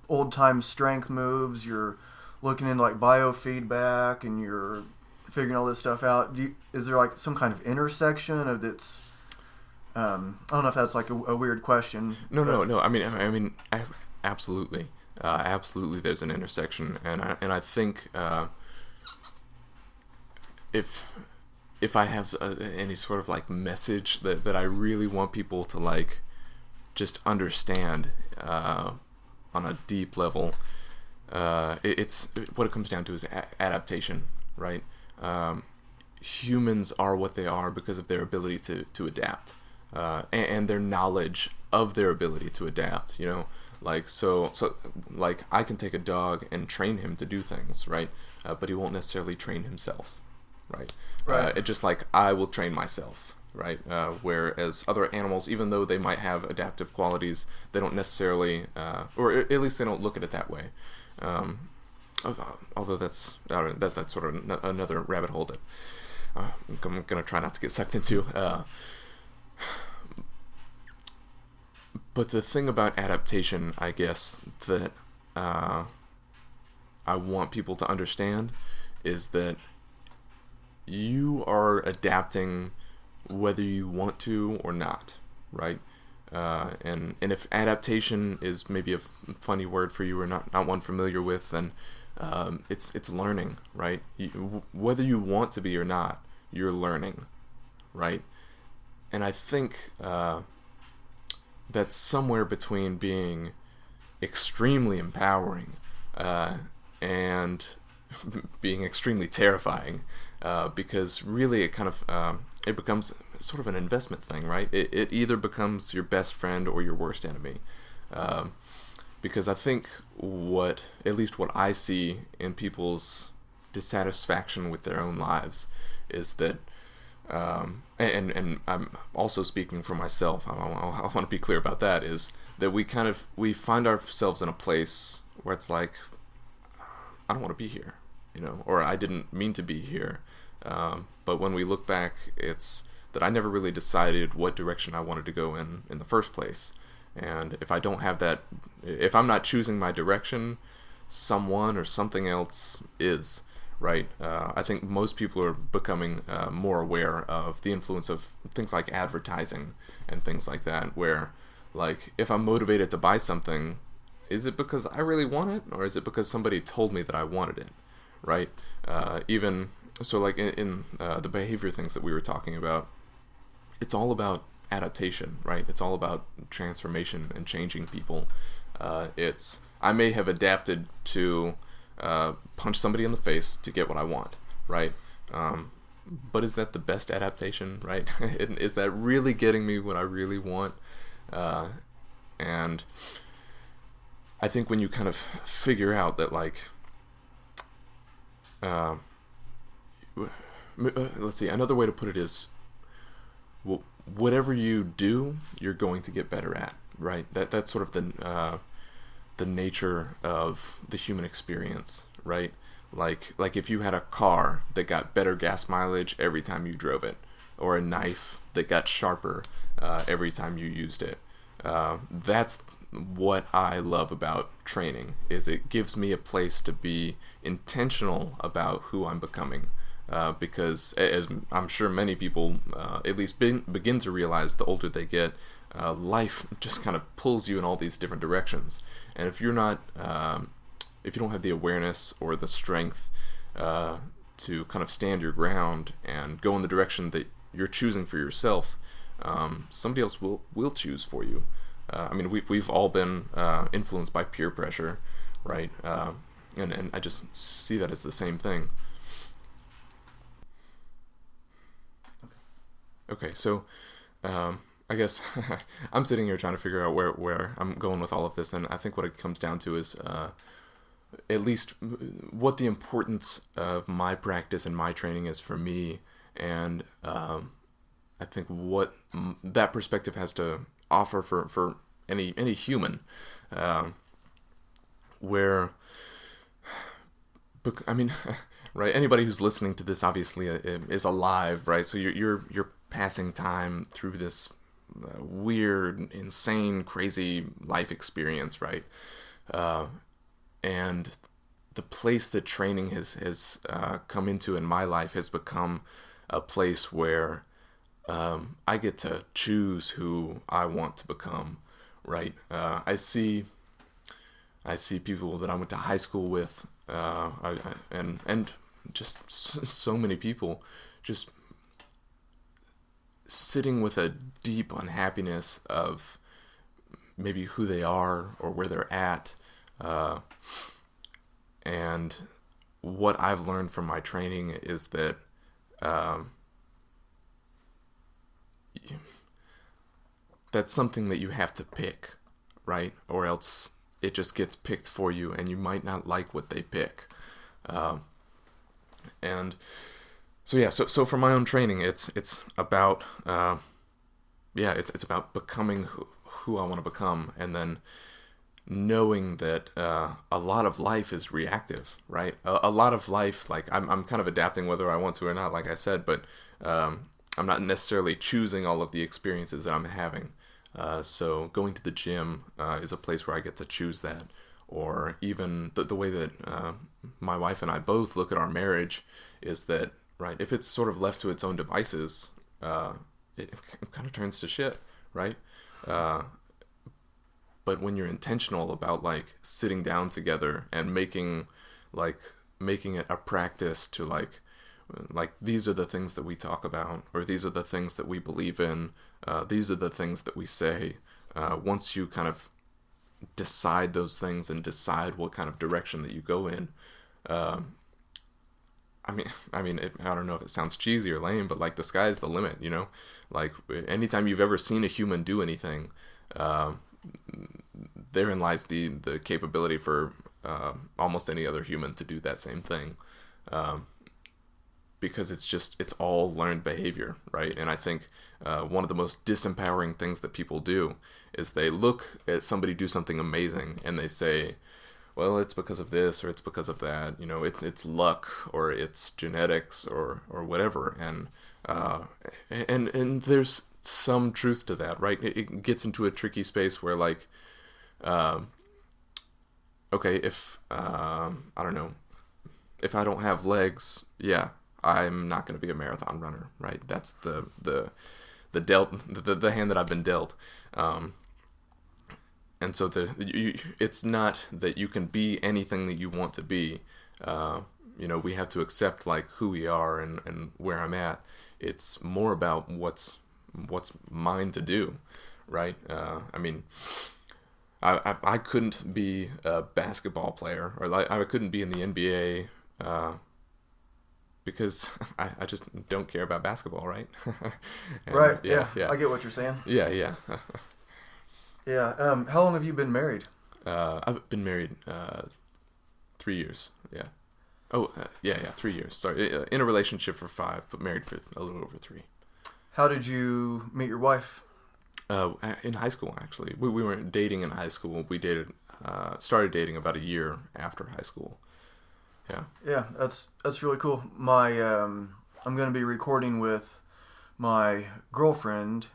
old time strength moves, you're looking into, like, biofeedback, and you're figuring all this stuff out. Is there, like, some kind of intersection of its I don't know if that's, like, a weird question. No. I mean, absolutely, absolutely. There's an intersection, and I think if I have any sort of, like, message that I really want people to, like, just understand on a deep level, it's what it comes down to is adaptation, right? Humans are what they are because of their ability to adapt. And their knowledge of their ability to adapt, you know, like, so like, I can take a dog and train him to do things, right? But he won't necessarily train himself, right? It's just like I will train myself, right? Whereas other animals, even though they might have adaptive qualities, they don't necessarily, or at least they don't look at it that way. Although that's sort of another rabbit hole that I'm gonna try not to get sucked into. But the thing about adaptation, I guess, that I want people to understand is that you are adapting whether you want to or not, right? And if adaptation is maybe a funny word for you or not one familiar with, then it's learning, right? Whether you want to be or not, you're learning, right? And I think that's somewhere between being extremely empowering and being extremely terrifying, because really it kind of it becomes sort of an investment thing, right? It either becomes your best friend or your worst enemy, because I think at least what I see in people's dissatisfaction with their own lives is that, and I'm also speaking for myself, I want to be clear about that, is that we find ourselves in a place where it's like, I don't want to be here, or I didn't mean to be here. But when we look back, it's that I never really decided what direction I wanted to go in the first place. And if I don't have that, if I'm not choosing my direction, someone or something else is, right? I think most people are becoming more aware of the influence of things like advertising and things like that, where, like, if I'm motivated to buy something, is it because I really want it, or is it because somebody told me that I wanted it, right? Even so, like in the behavior things that we were talking about, it's all about adaptation, right? It's all about transformation and changing people. I may have adapted to punch somebody in the face to get what I want, right? But is that the best adaptation, right? Is that really getting me what I really want? And I think when you kind of figure out that, like, let's see, another way to put it is, whatever you do, you're going to get better at, right? That's sort of the nature of the human experience, right? Like if you had a car that got better gas mileage every time you drove it, or a knife that got sharper every time you used it. That's what I love about training, is it gives me a place to be intentional about who I'm becoming. Because, as I'm sure many people at least begin to realize, the older they get, life just kind of pulls you in all these different directions. And if you're not, if you don't have the awareness or the strength to kind of stand your ground and go in the direction that you're choosing for yourself, somebody else will choose for you. I mean, we've all been influenced by peer pressure, right? And I just see that as the same thing. Okay, so I guess I'm sitting here trying to figure out where I'm going with all of this, and I think what it comes down to is at least what the importance of my practice and my training is for me, and I think what that perspective has to offer for any human, where, I mean, right? Anybody who's listening to this obviously is alive, right? So you're passing time through this weird, insane, crazy life experience, right? And the place that training has come into in my life has become a place where I get to choose who I want to become, right? I see people that I went to high school with, and just so many people just sitting with a deep unhappiness of maybe who they are or where they're at, and what I've learned from my training is that that's something that you have to pick, right? Or else it just gets picked for you, and you might not like what they pick. And so yeah, so for my own training, it's about it's about becoming who I want to become, and then knowing that a lot of life is reactive, right? A lot of life, like I'm kind of adapting whether I want to or not, like I said, but I'm not necessarily choosing all of the experiences that I'm having. So going to the gym is a place where I get to choose that, or even the way that my wife and I both look at our marriage is that, right, if it's sort of left to its own devices, it kind of turns to shit, right? Uh, but when you're intentional about like sitting down together and making it a practice to like these are the things that we talk about, or these are the things that we believe in, these are the things that we say. Once you kind of decide those things and decide what kind of direction that you go in, I don't know if it sounds cheesy or lame, but like the sky's the limit, you know? Like anytime you've ever seen a human do anything, therein lies the capability for almost any other human to do that same thing. Because it's all learned behavior, right? And I think one of the most disempowering things that people do is they look at somebody do something amazing and they say, well, it's because of this or it's because of that, you know, it's luck or it's genetics or whatever, and there's some truth to that, right? It gets into a tricky space where like, okay, if I don't know, if I don't have legs, yeah, I'm not going to be a marathon runner, right? That's the hand that I've been dealt. And so it's not that you can be anything that you want to be. You know, we have to accept like who we are and where I'm at. It's more about what's mine to do, right? I mean, I couldn't be a basketball player, or like I couldn't be in the NBA. Because I just don't care about basketball, right? Right. Yeah. I get what you're saying. Yeah. Yeah. How long have you been married? I've been married 3 years. Yeah. Oh, 3 years. Sorry, in a relationship for 5, but married for a little over 3. How did you meet your wife? In high school, actually. We weren't dating in high school. We started dating about a year after high school. Yeah. Yeah, that's really cool. I'm going to be recording with my girlfriend,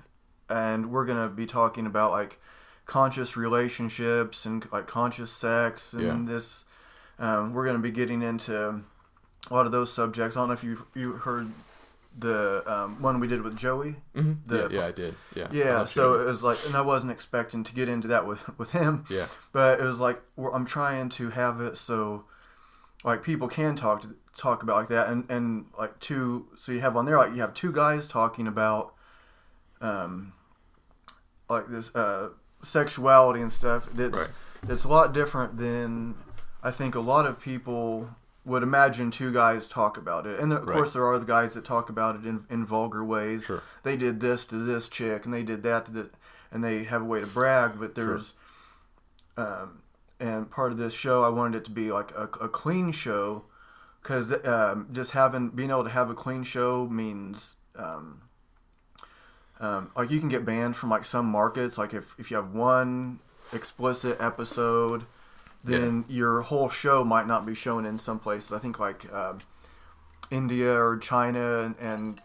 and we're going to be talking about like conscious relationships and like conscious sex and this. We're going to be getting into a lot of those subjects. I don't know if you heard the one we did with Joey. Mm-hmm. Yeah, I did. Yeah. So it was like, and I wasn't expecting to get into that with him. Yeah. But it was like I'm trying to have it so like people can talk about like that, and like so you have on there like you have two guys talking about like this sexuality and stuff that's a lot different than I think a lot of people would imagine two guys talk about it. And of course there are the guys that talk about it in vulgar ways. Sure. They did this to this chick and they did that to the, and they have a way to brag, but there's and part of this show, I wanted it to be like a clean show, because just being able to have a clean show means like you can get banned from like some markets. Like if you have one explicit episode, then your whole show might not be shown in some places. I think like India or China, and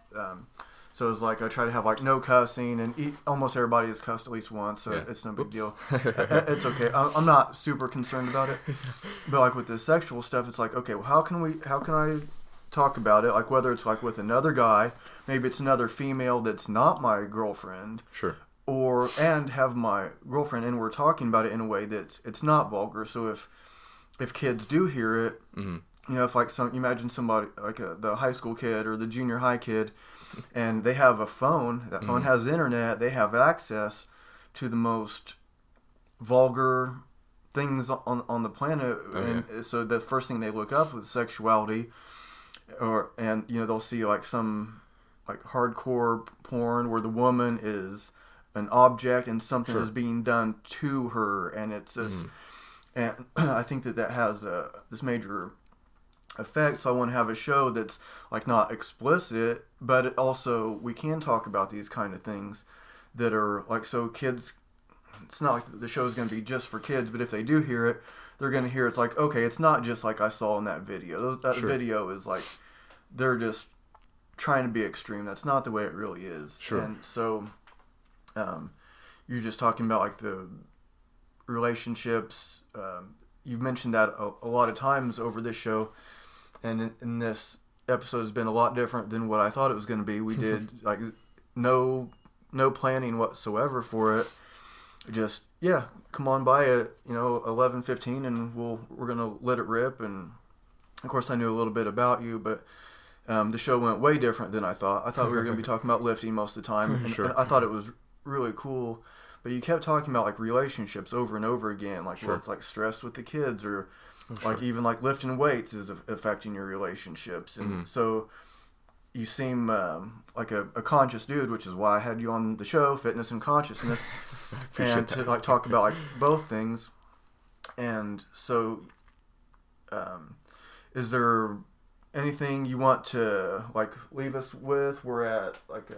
so it's like I try to have like no cussing, and almost everybody has cussed at least once, so it's no big deal. It's okay. I'm not super concerned about it, but like with the sexual stuff, it's like, okay, well, how can I talk about it? Like whether it's like with another guy, maybe it's another female that's not my girlfriend, sure, and have my girlfriend, and we're talking about it in a way that's it's not vulgar. So if kids do hear it, mm-hmm. you know, if like you imagine somebody like the high school kid or the junior high kid, and they have a phone. That phone has internet. They have access to the most vulgar things on the planet, so the first thing they look up is sexuality, and you know they'll see like some like hardcore porn where the woman is an object and something is being done to her, and it's this, and I think that has this major effect. So I want to have a show that's like not explicit, but it also we can talk about these kind of things that are like, so kids, it's not like the show is going to be just for kids, but if they do hear it, they're going to hear it's like, okay, it's not just like I saw in that video. That video is like they're just trying to be extreme. That's not the way it really is. Sure. And so you're just talking about like the relationships. You've mentioned that a lot of times over this show. And in this episode has been a lot different than what I thought it was going to be. We did like no planning whatsoever for it. just, yeah, come on by at 11:15, and we're gonna let it rip. And of course, I knew a little bit about you, but the show went way different than I thought. I thought we were gonna be talking about lifting most of the time, and, Sure. and I thought it was really cool. But you kept talking about like relationships over and over again, like Sure. it's like stress with the kids, or Sure. like even like lifting weights is affecting your relationships. And so you seem like a conscious dude, which is why I had you on the show, Fitness and Consciousness, and to like talk about like both things. And so, is there anything you want to like leave us with? We're at like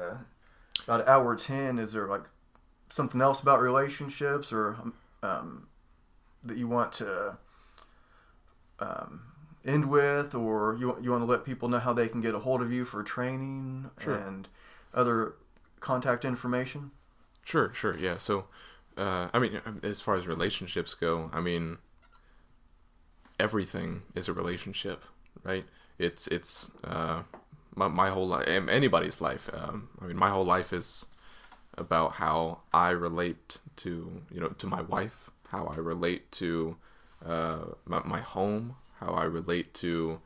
about an hour 10. Is there like something else about relationships, or that you want to end with, or you want to let people know how they can get a hold of you for training and other contact information? Sure. Yeah. So, I mean, as far as relationships go, I mean, everything is a relationship, right? It's my whole life, anybody's life. I mean, my whole life is about how I relate to my wife, how I relate to my home, how I relate to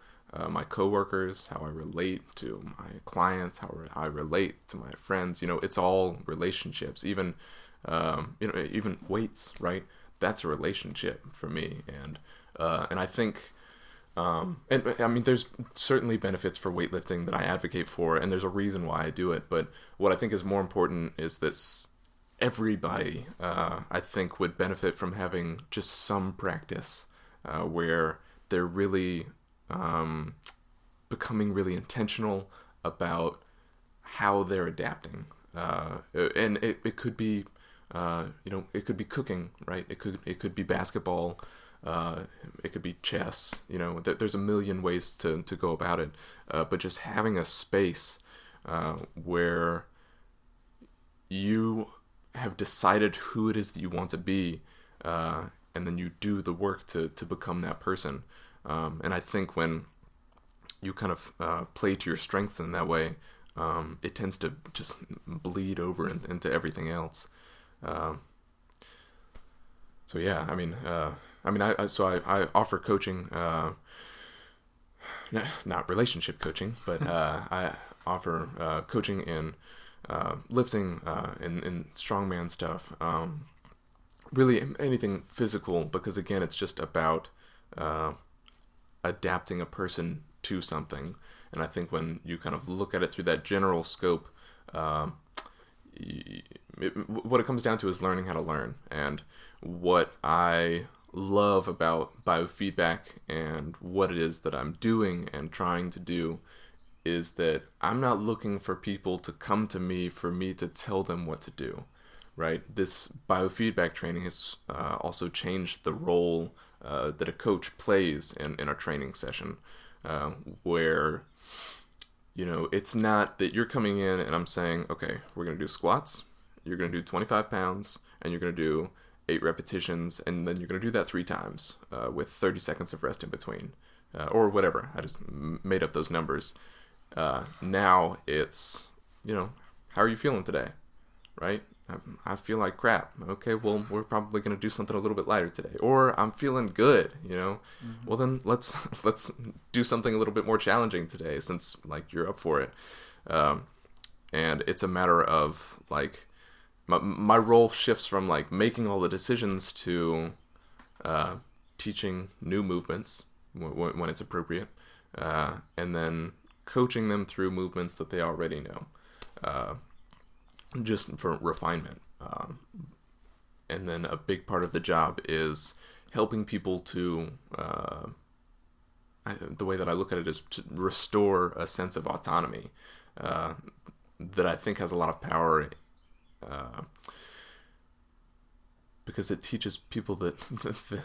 my coworkers, how I relate to my clients, how I relate to my friends. It's all relationships. Even even weights, right? That's a relationship for me, and I think. And I mean, there's certainly benefits for weightlifting that I advocate for, and there's a reason why I do it. But what I think is more important is that everybody, I think, would benefit from having just some practice where they're really becoming really intentional about how they're adapting. And it could be, it could be cooking, right? It could be basketball. It could be chess. There's a million ways to go about it. But just having a space where you have decided who it is that you want to be, and then you do the work to become that person. And I think when you kind of play to your strengths in that way, it tends to just bleed over into everything else. So yeah, I mean, I offer coaching, not relationship coaching, but I offer coaching in lifting, in strongman stuff, really anything physical, because again, it's just about adapting a person to something. And I think when you kind of look at it through that general scope, what it comes down to is learning how to learn. And what I love about biofeedback and what it is that I'm doing and trying to do is that I'm not looking for people to come to me for me to tell them what to do, right? This biofeedback training has also changed the role that a coach plays in a training session, where it's not that you're coming in and I'm saying, okay, we're going to do squats, you're going to do 25 pounds, and you're going to do 8 repetitions, and then you're going to do that 3 times with 30 seconds of rest in between, or whatever. I just made up those numbers. Now it's, how are you feeling today, right? I feel like crap. Okay, well, we're probably going to do something a little bit lighter today. Or I'm feeling good, Mm-hmm. Well, then let's do something a little bit more challenging today, since like you're up for it. And it's a matter of like my role shifts from like making all the decisions to teaching new movements when it's appropriate, and then coaching them through movements that they already know. Just for refinement. And then a big part of the job is helping people to, the way that I look at it is to restore a sense of autonomy that I think has a lot of power, because it teaches people that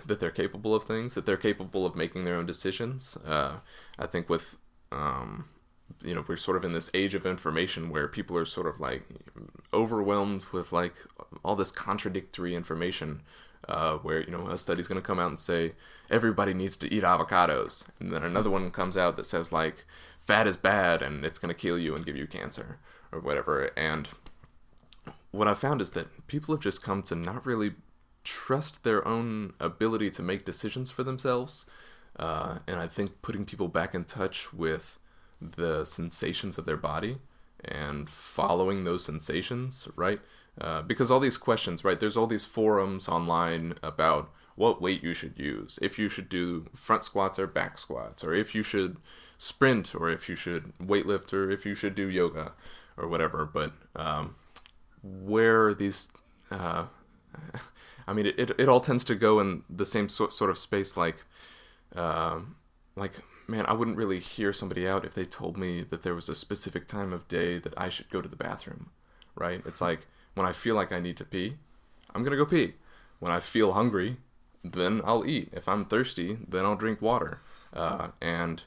that they're capable of things, that they're capable of making their own decisions. I think with we're sort of in this age of information where people are sort of like overwhelmed with like all this contradictory information, where a study's going to come out and say everybody needs to eat avocados, and then another one comes out that says like fat is bad and it's going to kill you and give you cancer or whatever. And what I found is that people have just come to not really trust their own ability to make decisions for themselves. And I think putting people back in touch with the sensations of their body and following those sensations, right? Because all these questions, right? There's all these forums online about what weight you should use, if you should do front squats or back squats, or if you should sprint, or if you should weightlift, or if you should do yoga, or whatever. But where these, I mean, it all tends to go in the same sort of space, like, man, I wouldn't really hear somebody out if they told me that there was a specific time of day that I should go to the bathroom, right? It's like, when I feel like I need to pee, I'm going to go pee. When I feel hungry, then I'll eat. If I'm thirsty, then I'll drink water. And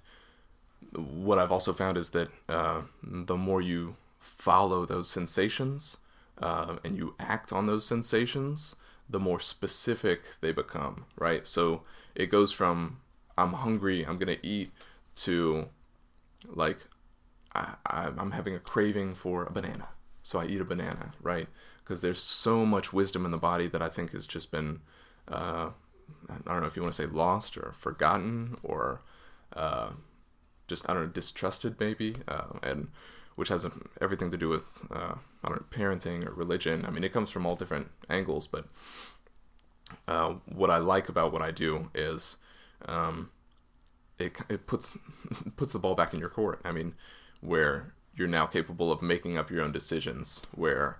what I've also found is that the more you follow those sensations and you act on those sensations, the more specific they become, right? So it goes from, I'm hungry, I'm going to eat, to like, I'm having a craving for a banana, so I eat a banana, right? Because there's so much wisdom in the body that I think has just been, I don't know if you want to say lost or forgotten, or just, I don't know, distrusted maybe, and which has everything to do with, I don't know, parenting or religion. I mean, it comes from all different angles, but what I like about what I do is it puts the ball back in your court. I mean, where you're now capable of making up your own decisions, where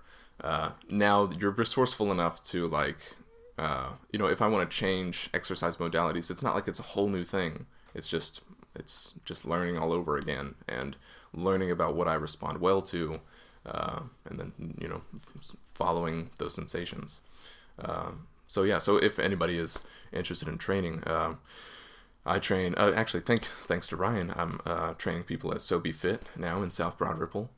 now you're resourceful enough to, like, if I want to change exercise modalities, it's not like it's a whole new thing. It's just learning all over again, and learning about what I respond well to, and then, following those sensations. So if anybody is interested in training, I train, actually, thanks to Ryan, I'm training people at So Be Fit now in South Broad Ripple,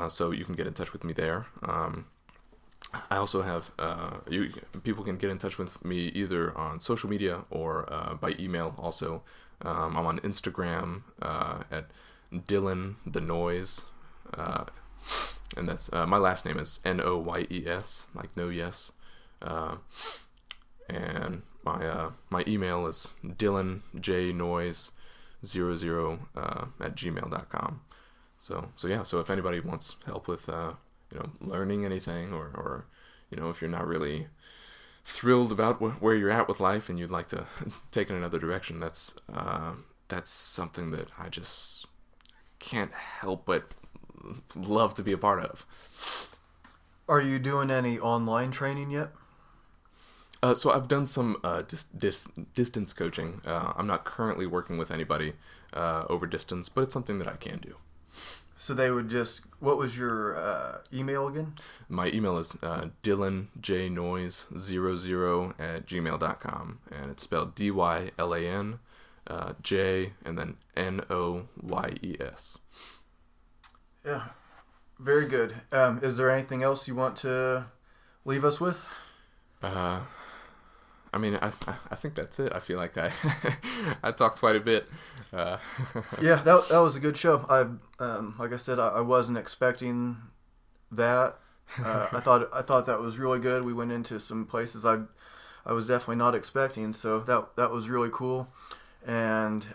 so you can get in touch with me there. I also have, people can get in touch with me either on social media or by email also. I'm on Instagram at Dylan the Noyes, and that's, my last name is Noyes, like Noyes, and my email is dylanjnoyes00 at gmail.com. So if anybody wants help with learning anything, or if you're not really thrilled about where you're at with life and you'd like to take in another direction, that's something that I just can't help but love to be a part of. Are you doing any online training yet? So I've done some distance coaching. I'm not currently working with anybody over distance, but it's something that I can do. So they would just, what was your email again? My email is dylanjnoyes00 at gmail.com, and it's spelled DYLAN J and then NOYES. Yeah, very good. Is there anything else you want to leave us with? I mean, I think that's it. I feel like I talked quite a bit. Yeah, that was a good show. Like I said, I wasn't expecting that. I thought that was really good. We went into some places I was definitely not expecting, so that was really cool. And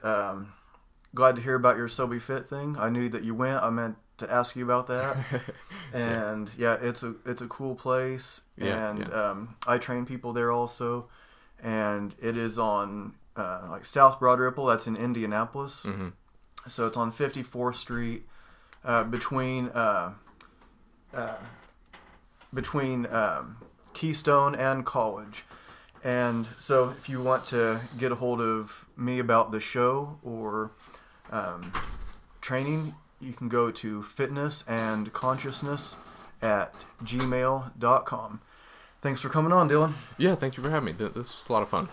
glad to hear about your So Be Fit thing. I knew that you went. I meant to ask you about that. And yeah, it's a cool place. Yeah, and yeah. I train people there also. And it is on like South Broad Ripple. That's in Indianapolis. Mm-hmm. So it's on 54th Street, between Keystone and College. And so if you want to get a hold of me about the show or training, you can go to fitnessandconsciousness@gmail.com. Thanks for coming on, Dylan. Yeah, thank you for having me. This was a lot of fun.